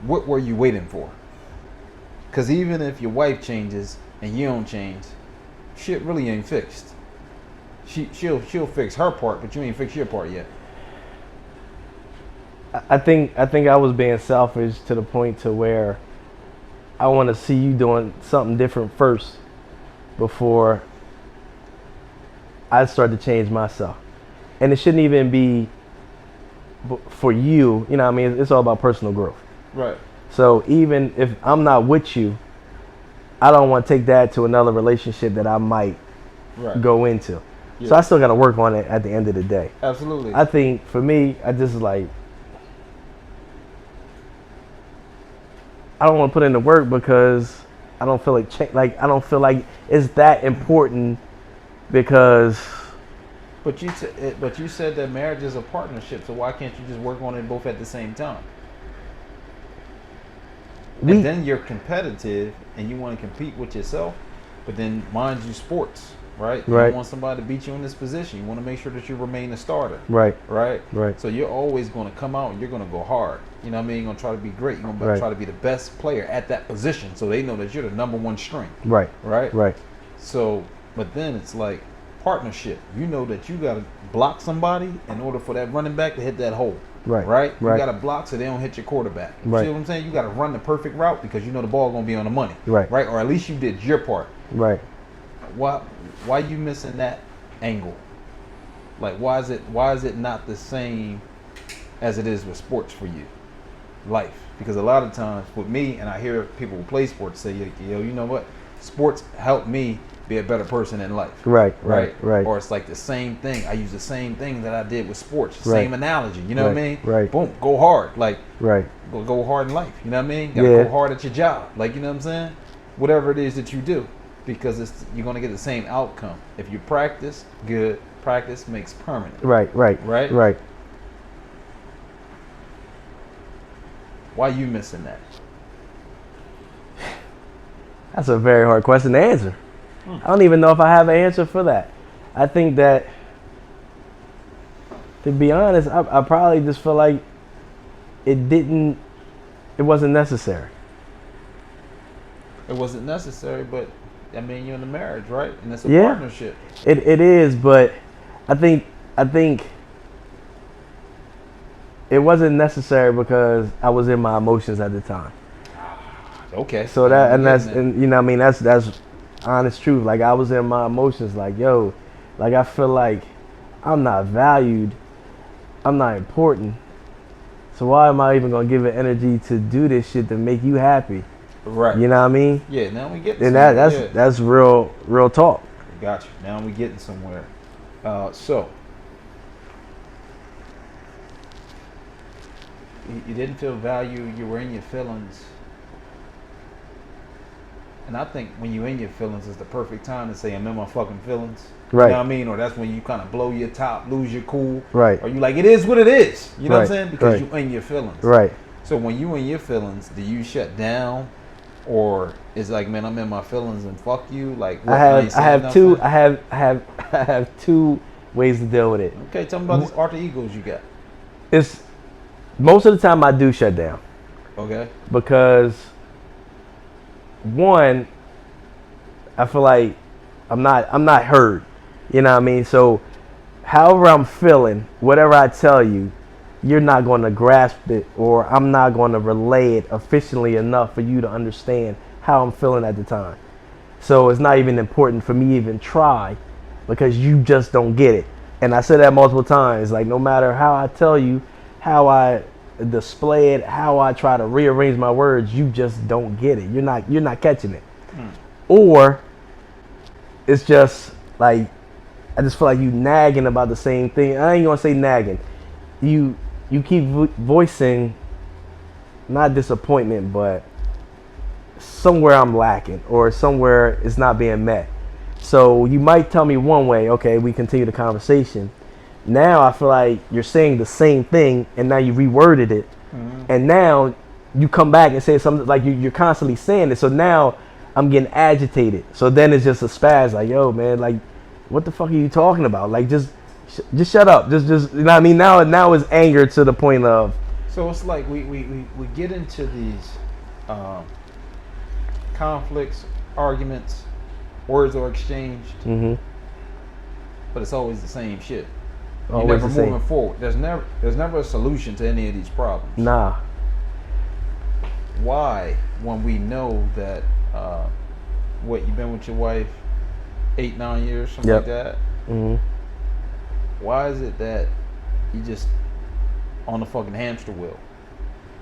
What were you waiting for? Because even if your wife changes and you don't change, shit really ain't fixed. She'll fix her part, but you ain't fixed your part yet. I think I was being selfish to the point to where I want to see you doing something different first before I start to change myself. And it shouldn't even be for you, you know what I mean? It's all about personal growth. Right. So even if I'm not with you, I don't want to take that to another relationship that I might go into. Yeah. So I still got to work on it at the end of the day. Absolutely. I think for me, I just like, I don't want to put in the work because I don't feel like I don't feel like it's that important because. But you said that marriage is a partnership, so why can't you just work on it both at the same time? And then you're competitive and you want to compete with yourself, but then mind you, sports, right? You don't want somebody to beat you in this position. You want to make sure that you remain a starter. Right. Right. So you're always going to come out and you're going to go hard. You know what I mean? You're going to try to be great. You're going to try to be the best player at that position, so they know that you're the number one string. Right. Right. So, but then it's like partnership. You know that you got to block somebody in order for that running back to hit that hole. Right. You got to block so they don't hit your quarterback. You see what I'm saying? You got to run the perfect route because you know the ball going to be on the money. Right. Or at least you did your part. Right. Why you missing that angle? Like why is it not the same as it is with sports for you? Life. Because a lot of times with me, and I hear people who play sports say, yo, you know what? Sports help me be a better person in life. Right. Or it's like the same thing. I use the same thing that I did with sports. Same analogy. You know what I mean? Right. Boom. Go hard. Like go hard in life. You know what I mean? You gotta go hard at your job. Like, you know what I'm saying? Whatever it is that you do. Because you're gonna get the same outcome. If you practice, good. Practice makes permanent. Right. Why you missing that? That's a very hard question to answer. I don't even know if I have an answer for that. I think that, to be honest, I probably just feel like it wasn't necessary. It wasn't necessary, but I mean, you're in a marriage, right? And it's a partnership. It is, but I think it wasn't necessary because I was in my emotions at the time. Okay. So and you know what I mean, that's honest truth. Like I was in my emotions, like, yo, like I feel like I'm not valued, I'm not important. So why am I even gonna give it energy to do this shit to make you happy? Right. You know what I mean? Yeah, now we get and that's real talk. Gotcha. Now we getting somewhere. So you didn't feel value, you were in your feelings. And I think when you're in your feelings is the perfect time to say I'm in my fucking feelings. Right. You know what I mean? Or that's when you kind of blow your top, lose your cool. Right. Or you like, it is what it is. You know what I'm saying? Because you're in your feelings. Right. So when you in your feelings, do you shut down? Or is like, man, I'm in my feelings and fuck you? Like I have two ways to deal with it. Okay, tell me about these alter egos you got. It's most of the time I do shut down. Okay. Because one, I feel like I'm not heard. You know what I mean? So however I'm feeling, whatever I tell you, you're not going to grasp it, or I'm not going to relay it efficiently enough for you to understand how I'm feeling at the time. So it's not even important for me to even try, because you just don't get it. And I said that multiple times. Like, no matter how I tell you, how I display it, how I try to rearrange my words, you just don't get it. You're not catching it. Or it's just like, I just feel like you nagging about the same thing. I ain't gonna say nagging. You keep voicing not disappointment, but somewhere I'm lacking, or somewhere it's not being met. So you might tell me one way, okay, we continue the conversation. Now I feel like you're saying the same thing, and now you reworded it, and now you come back and say something like you're constantly saying it. So now I'm getting agitated. So then it's just a spaz, like, yo, man, like, what the fuck are you talking about? Like, just shut up. Just you know what I mean? Now it's anger to the point of. So it's like we get into these conflicts, arguments, words are exchanged, but it's always the same shit. You're Always never the same. moving forward. There's never a solution to any of these problems. Nah. Why, when we know that you've been with your wife 8-9 years, something Yep. like that, Mhm. why is it that you just on the fucking hamster wheel?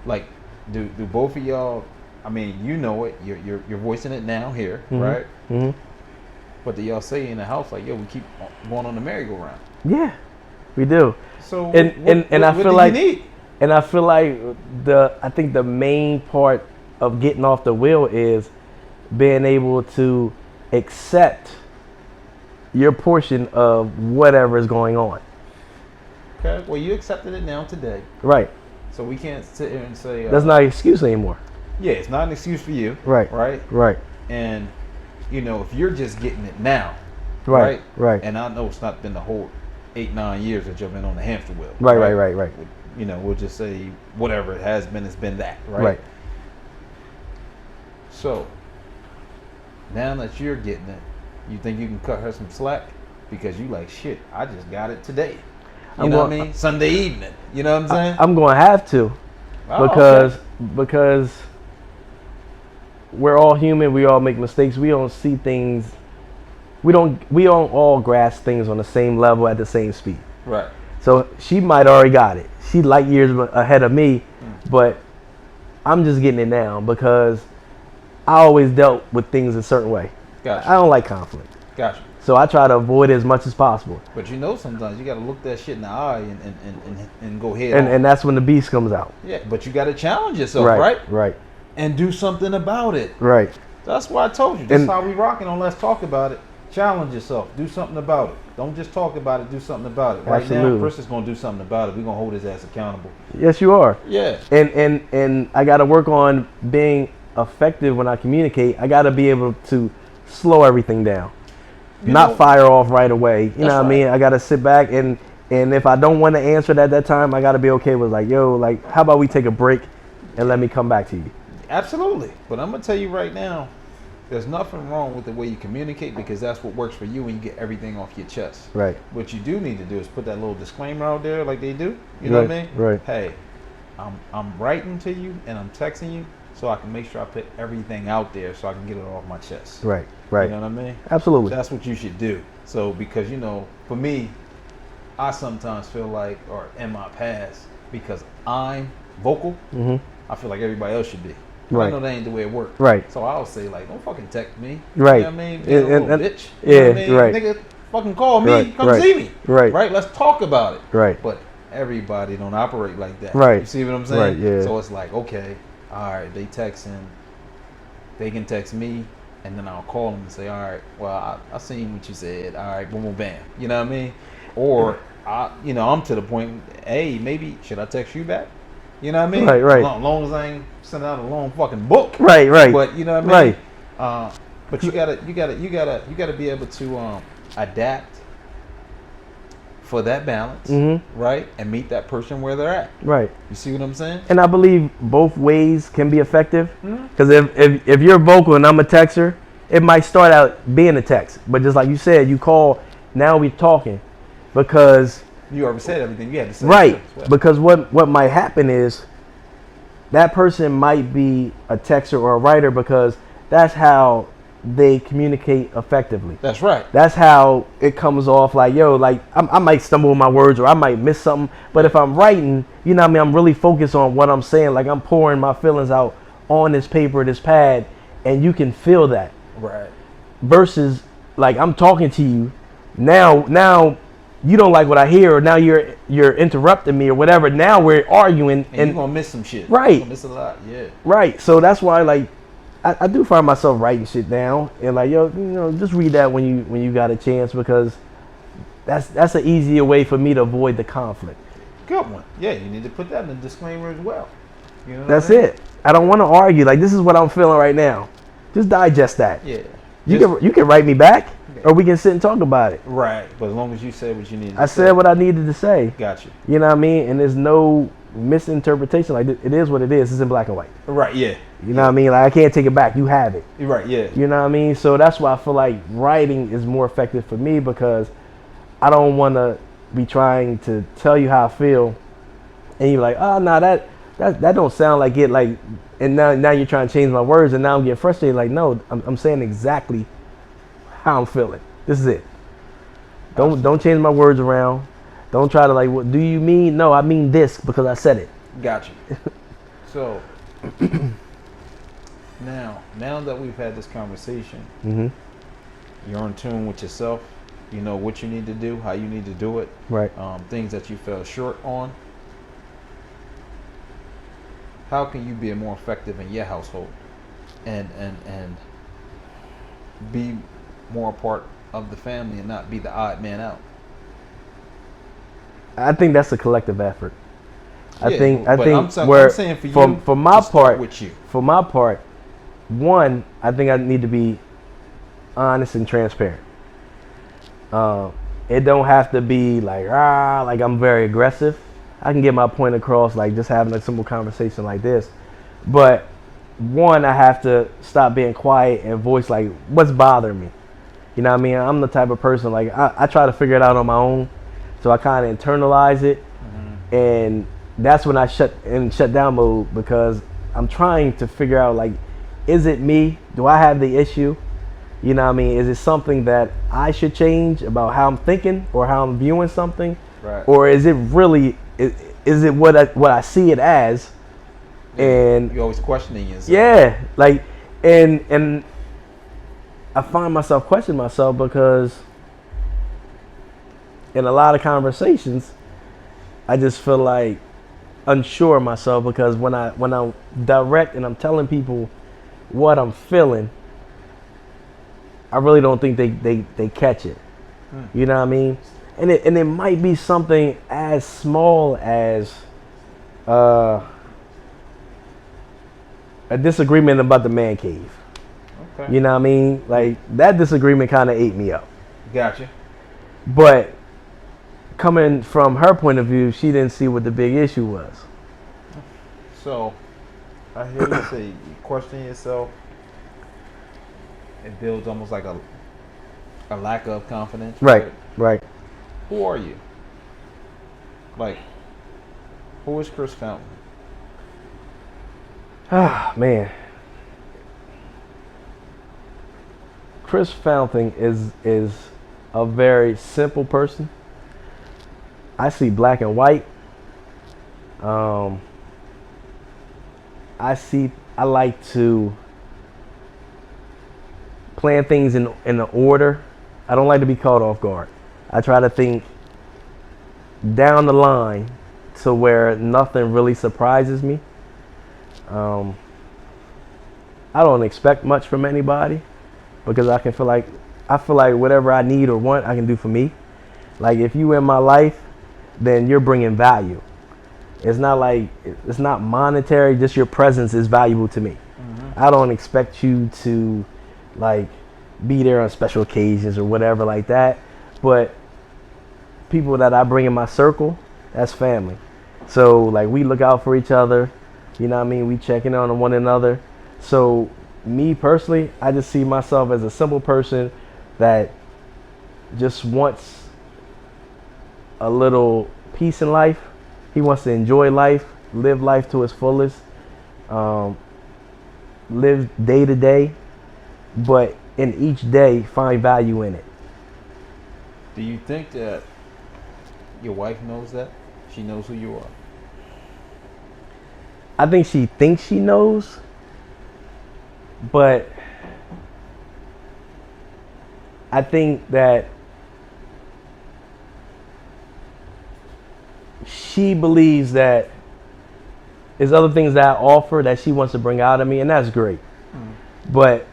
Like, do both of y'all, I mean, you know it, you're voicing it now here, right? Mhm. But do y'all say in the house, like, yo, we keep going on the merry-go-round? Yeah, we do. So And I what feel do like you need? I think the main part of getting off the wheel is being able to accept your portion of whatever is going on. Okay, well, you accepted it now today, Right. so we can't sit here and say That's not an excuse anymore. yeah, it's not an excuse for you, Right. right? Right. And if you're just getting it now, Right. Right. And I know it's not been the whole 8-9 years that you've been on the hamster wheel. Right. We'll just say whatever it has been, it's been that, right? Right. So now that you're getting it, you think you can cut her some slack because you like, shit, I just got it today. You know what I mean? Sunday evening. You know what I'm saying? I'm going to have to, Oh, because we're all human. We all make mistakes. We don't see things. We don't all grasp things on the same level at the same speed. right. So she might already got it. She light years ahead of me, but I'm just getting it now because I always dealt with things a certain way. Gotcha. I don't like conflict, Gotcha. so I try to avoid it as much as possible. But sometimes you got to look that shit in the eye and go ahead on. And that's when the beast comes out. Yeah, but you got to challenge yourself, right? Right. And do something about it. Right. That's why I told you. That's And- how we rocking on Let's Talk About It. Challenge yourself. Do something about it. Don't just talk about it. Do something about it. Right now, Absolutely. Chris is going to do something about it. We're going to hold his ass accountable. Yes, you are. Yeah. And I got to work on being effective when I communicate. I got to be able to slow everything down, not fire off right away. You know what I mean? I got to sit back and if I don't want to answer it at that time, I got to be okay with like, yo, like, how about we take a break and let me come back to you? Absolutely. But I'm going to tell you right now, there's nothing wrong with the way you communicate because that's what works for you and you get everything off your chest. Right. What you do need to do is put that little disclaimer out there like they do. You know what I mean? Right. Hey, I'm writing to you and I'm texting you so I can make sure I put everything out there so I can get it off my chest. Right. Right. You know what I mean? Absolutely. That's what you should do. So because for me, I sometimes feel like, or in my past, because I'm vocal, I feel like everybody else should be. Right. I know that ain't the way it works. Right. So I'll say like, don't fucking text me. Right. You know what I mean? Be a little bitch. You yeah, know what I mean? right. Nigga, fucking call me. Right, Come right, see me. right. Right. Let's talk about it. Right. But everybody don't operate like that. Right. You see what I'm saying? Right, yeah. So it's like, okay, all right, they texting. They can text me, and then I'll call them and say, all right, well, I seen what you said. All right, boom, boom, bam. You know what I mean? Or I'm to the point. Hey, maybe should I text you back? You know what I mean? Right, right. As long as I ain't sending out a long fucking book. Right. Right. But you know what I mean? Right. But you gotta be able to adapt for that balance, right? And meet that person where they're at. Right. You see what I'm saying? And I believe both ways can be effective. Because if you're vocal and I'm a texter, it might start out being a text. But just like you said, you call, now we're talking. because You already said everything you had to say. right, as well. because what might happen is that person might be a texter or a writer because that's how they communicate effectively. That's right. That's how it comes off like, yo, like I might stumble with my words or I might miss something. But if I'm writing, you know what I mean, I'm really focused on what I'm saying. Like I'm pouring my feelings out on this paper, this pad, and you can feel that. Right. Versus like I'm talking to you, now you don't like what I hear, or now you're interrupting me or whatever. Now we're arguing And you're gonna miss some shit. Right. You're gonna miss a lot. Yeah. right. So that's why like I do find myself writing shit down and like, yo, you know, just read that when you got a chance, because that's an easier way for me to avoid the conflict. Good one. Yeah, you need to put that in the disclaimer as well. You know what That's I mean? it. I don't want to argue. Like, this is what I'm feeling right now. Just digest that. Yeah. You can write me back, or we can sit and talk about it. Right. But as long as you said what you needed I to say. said what I needed to say. Got you. You know what I mean? And there's no misinterpretation. Like, it is what it is. It's in black and white. Right, yeah. You know what I mean? Like, I can't take it back. You have it. You're right, yeah. You know what I mean? So that's why I feel like writing is more effective for me, because I don't want to be trying to tell you how I feel, and you're like, oh, no, that don't sound like it. Like, and now you're trying to change my words, and now I'm getting frustrated. Like, no, I'm saying exactly how I'm feeling. This is it. Don't change my words around. Don't try to like, what do you mean? No, I mean this because I said it. Got you. So now that we've had this conversation, Mm-hmm. you're in tune with yourself. You know what you need to do, how you need to do it, Right. things that you fell short on. How can you be more effective in your household and be more a part of the family and not be the odd man out? I think that's a collective effort. I Yeah, think but where I'm saying for you for my to start part, with you. for my part, one, I think I need to be honest and transparent. It don't have to be like like I'm very aggressive. I can get my point across like just having a simple conversation like this. But one, I have to stop being quiet and voice like what's bothering me. You know what I mean? I'm the type of person like I try to figure it out on my own. So I kind of internalize it, and that's when I shut down mode, because I'm trying to figure out like, is it me? Do I have the issue? You know what I mean? Is it something that I should change about how I'm thinking or how I'm viewing something? Right. Or is it really, is it what I see it as? And You're always questioning yourself. yeah, like, and I find myself questioning myself because in a lot of conversations, I just feel like unsure of myself, because when I'm direct and I'm telling people what I'm feeling, I really don't think they catch it. You know what I mean? And it might be something as small as a disagreement about the man cave. Okay. You know what I mean? Like, that disagreement kind of ate me up. Gotcha. But coming from her point of view, she didn't see what the big issue was. So, I hear you say you question yourself. It builds almost like a lack of confidence. Right. Who are you? Like, who is Chris Fountain? Ah, man. Chris Fountain is a very simple person. I see black and white. I like to plan things in the order. I don't like to be caught off guard. I try to think down the line to where nothing really surprises me. I don't expect much from anybody, because I feel like whatever I need or want, I can do for me. Like, if you in my life, then you're bringing value. It's not monetary, just your presence is valuable to me. I don't expect you to like be there on special occasions or whatever like that, but people that I bring in my circle, that's family. So like, we look out for each other, you know what I mean? We checking on one another. So me personally, I just see myself as a simple person that just wants a little peace in life. He wants to enjoy life, live life to its fullest, live day to day, but in each day find value in it. Do you think that your wife knows that? She knows who you are? I think she thinks she knows, but I think that she believes that there's other things that I offer that she wants to bring out of me, and that's great. But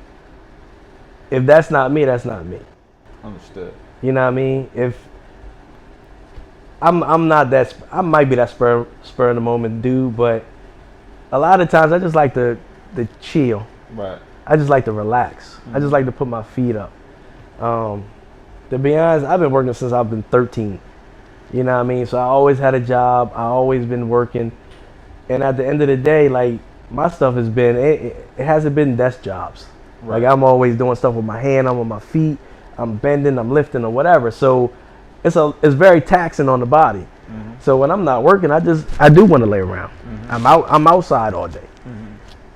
if that's not me, that's not me. Understood. You know what I mean? If I'm not that, I might be that spur of the moment dude, but a lot of times I just like to chill. Right. I just like to relax. I just like to put my feet up. To be honest, I've been working since I've been 13. You know what I mean? So I always had a job. I always been working. And at the end of the day, like, my stuff has been, it hasn't been desk jobs. Right. Like, I'm always doing stuff with my hand, I'm on my feet, I'm bending, I'm lifting or whatever. So it's very taxing on the body. So when I'm not working, I do want to lay around. I'm outside all day.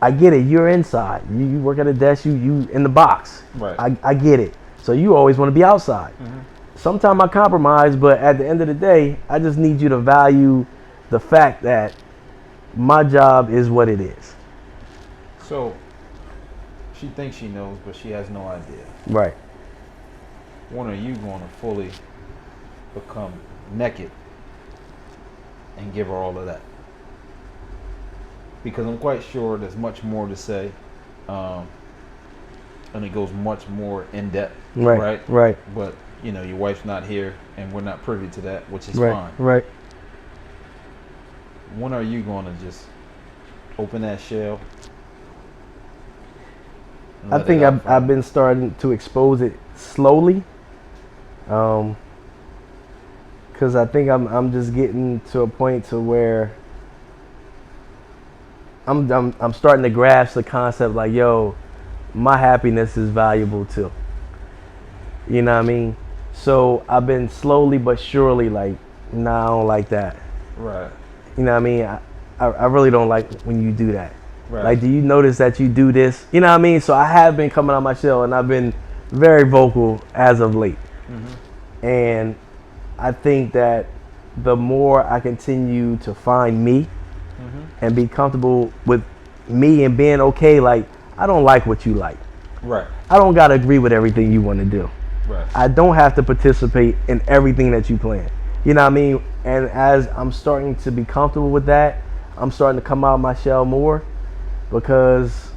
I get it. You're inside. You work at a desk. You in the box. Right. I get it. So you always want to be outside. Sometimes I compromise, but at the end of the day, I just need you to value the fact that my job is what it is. So she thinks she knows, but she has no idea. Right. When are you going to fully become naked and give her all of that? Because I'm quite sure there's much more to say, and it goes much more in depth. Right. Right. But you know, your wife's not here, and we're not privy to that, which is Right. fine. Right. When are you going to just open that shell? and I let think it out I've been starting to expose it slowly. Because I think I'm just getting to a point to where I'm starting to grasp the concept like, yo, my happiness is valuable too. You know what I mean? So I've been slowly but surely like, nah, I don't like that. Right. You know what I mean? I really don't like when you do that. Right. Like, do you notice that you do this? You know what I mean? So I have been coming on my shell, and I've been very vocal as of late. And I think that the more I continue to find me and be comfortable with me and being okay, like, I don't like what you like. Right. I don't got to agree with everything you want to do. Right. I don't have to participate in everything that you plan. You know what I mean? And as I'm starting to be comfortable with that, I'm starting to come out of my shell more, because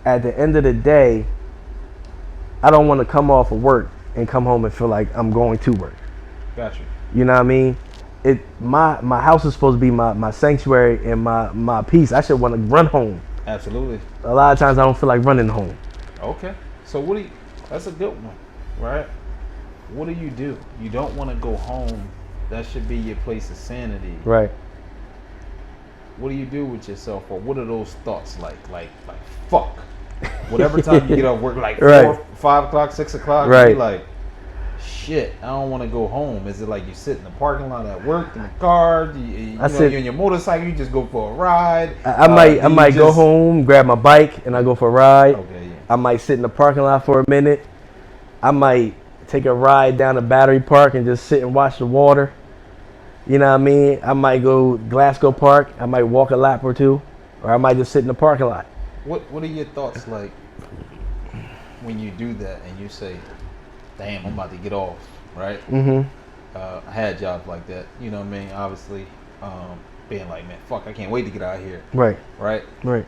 at the end of the day, I don't want to come off of work and come home and feel like I'm going to work. Gotcha. You know what I mean? My house is supposed to be my sanctuary and my peace. I should want to run home. Absolutely. A lot of times I don't feel like running home. Okay. So that's a good one, right? What do? You don't want to go home. That should be your place of sanity. Right. What do you do with yourself, or what are those thoughts like? Like fuck. Whatever time you get off work, like Right. 4, 5 o'clock, 6 o'clock, Right. you're like, shit, I don't want to go home. Is it like you sit in the parking lot at work in the car? You're on your motorcycle, you just go for a ride. I might go home, grab my bike, and I go for a ride. Okay, yeah. I might sit in the parking lot for a minute. I might take a ride down to Battery Park and just sit and watch the water. You know what I mean? I might go Glasgow Park. I might walk a lap or two, or I might just sit in the parking lot. What are your thoughts like when you do that and you say, damn, I'm about to get off, right? I had jobs like that, you know what I mean? Obviously, being like, man, fuck, I can't wait to get out of here. Right. Right? Right.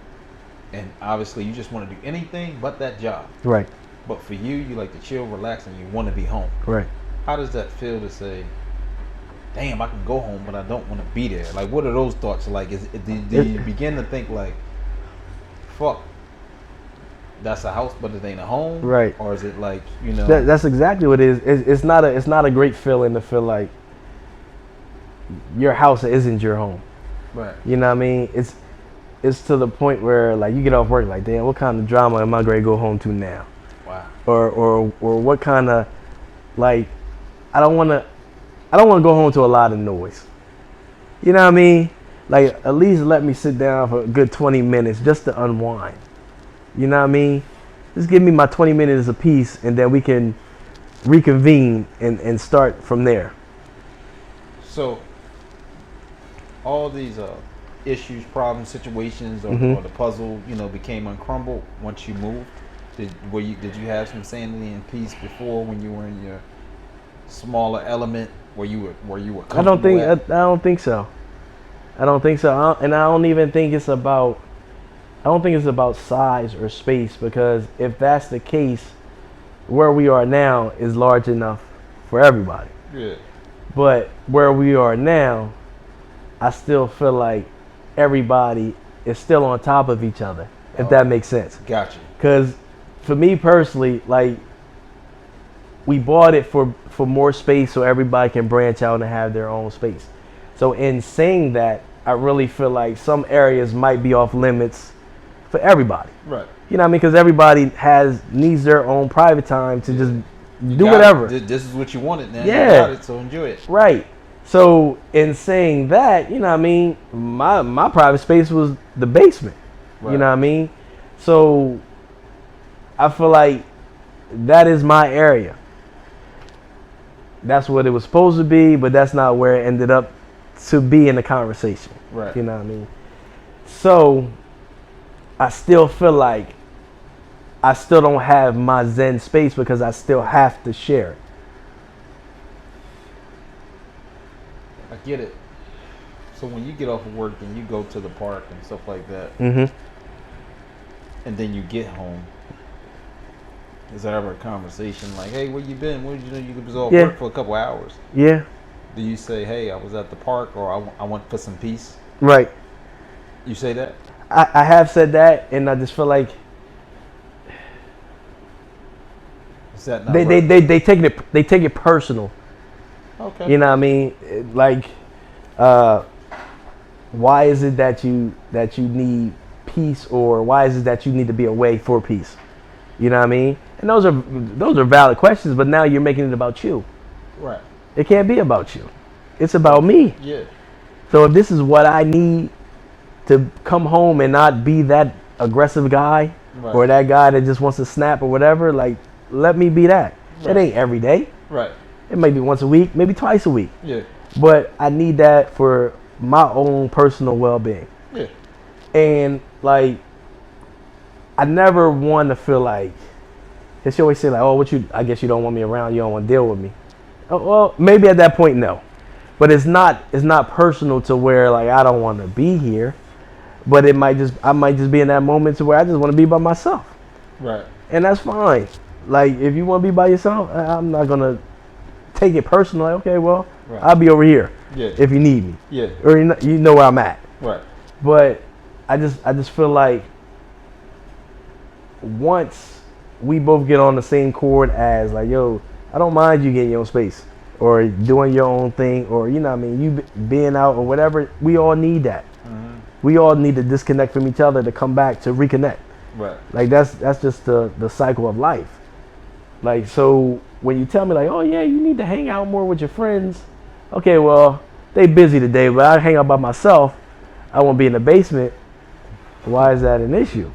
And obviously you just want to do anything but that job. Right. But for you like to chill, relax, and you want to be home. Right. How does that feel to say, damn, I can go home, but I don't want to be there? Like, what are those thoughts like? Do you begin to think like, fuck, that's a house, but it ain't a home? Right. Or is it like, you know? That's exactly what it is. It's not a great feeling to feel like your house isn't your home. Right. You know what I mean? It's to the point where like you get off work like, damn, what kind of drama am I going to go home to now? Wow. Or what kind of, like, I don't want to I don't want to go home to a lot of noise. You know what I mean? Like, at least let me sit down for a good 20 minutes just to unwind. You know what I mean? Just give me my 20 minutes of peace, and then we can reconvene and start from there. So, all these issues, problems, situations, or the puzzle, became uncrumbled once you moved. Did you have some sanity and peace before when you were in your smaller element where you were I don't think comfortable at? I don't think so. I don't think so. And I don't even think it's about. I don't think it's about size or space, because if that's the case, where we are now is large enough for everybody. Yeah. But where we are now, I still feel like everybody is still on top of each other, if that makes sense. Gotcha. Because for me personally, like, we bought it for more space so everybody can branch out and have their own space. So in saying that, I really feel like some areas might be off limits for everybody. Right. You know what I mean? Because everybody needs their own private time to just do got whatever. it. This is what you wanted now. Yeah. You got it, so enjoy it. Right. So in saying that, you know what I mean, my private space was the basement. Right. You know what I mean? So I feel like that is my area. That's what it was supposed to be, but that's not where it ended up to be in the conversation. Right. You know what I mean? So I still feel like I still don't have my Zen space because I still have to share it. I get it. So when you get off of work and you go to the park and stuff like that, Mm-hmm. and then you get home, is there ever a conversation like, "Hey, where you been? Where did you know you was off Yeah. work for a couple hours?" Yeah. Do you say, "Hey, I was at the park," or I want for some peace"? Right. You say that? I have said that, and I just feel like Is that not they right? they take it personal. Okay. You know what I mean? Like, why is it that you need peace, or why is it that you need to be away for peace? You know what I mean? And those are valid questions, but now you're making it about you. Right. It can't be about you. It's about me. Yeah. So if this is what I need to come home and not be that aggressive guy, Right. or that guy that just wants to snap or whatever, like, let me be that. Right. It ain't every day. Right. It might be once a week, maybe twice a week. Yeah. But I need that for my own personal well-being. Yeah. And like, I never want to feel like, cause she always say like, "Oh, I guess you don't want me around. You don't want to deal with me." Oh, well, maybe at that point, no. But it's not personal to where like I don't want to be here. But I might just be in that moment to where I just want to be by myself, Right. and that's fine. Like, if you want to be by yourself, I'm not gonna take it personal. Like, okay, well, Right. I'll be over here Yeah. if you need me, Yeah. or you know where I'm at. Right. But I just feel like once we both get on the same chord as like, yo, I don't mind you getting your own space or doing your own thing, or you know what I mean, you being out or whatever. We all need that. Mm-hmm. We all need to disconnect from each other to come back to reconnect. Right. Like that's just the cycle of life. Like, so when you tell me like, oh yeah, you need to hang out more with your friends. Okay, well, they busy today, but I hang out by myself. I won't be in the basement. Why is that an issue?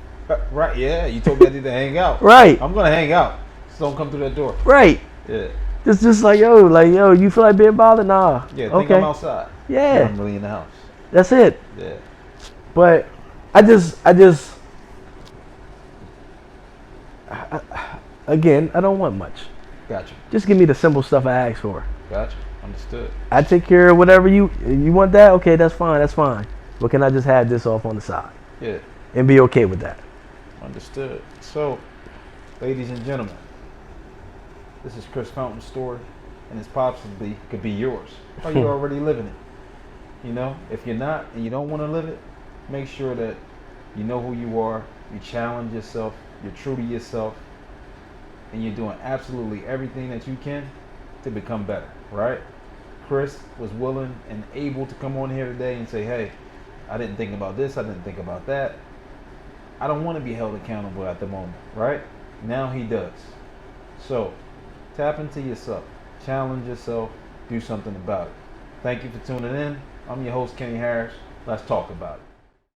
Right. Yeah. You told me I need to hang out. Right. I'm gonna hang out. Just don't come through that door. Right. Yeah. It's just like, yo, you feel like being bothered? Nah. Yeah. Think Okay. I'm outside. Yeah. I'm really in the house. That's it. Yeah. But again, I don't want much. Gotcha. Just give me the simple stuff I ask for. Gotcha. Understood. I take care of whatever you want that. Okay, that's fine. That's fine. But can I just have this off on the side Yeah. and be okay with that? Understood. So, ladies and gentlemen, this is Chris Fountain's story, and it's possibly could be yours. Or you're already living it. You know, if you're not and you don't want to live it, make sure that you know who you are, you challenge yourself, you're true to yourself, and you're doing absolutely everything that you can to become better, right? Chris was willing and able to come on here today and say, hey, I didn't think about this, I didn't think about that. I don't want to be held accountable at the moment, right? Now he does. So, tap into yourself, challenge yourself, do something about it. Thank you for tuning in. I'm your host, Kenny Harris. Let's talk about it.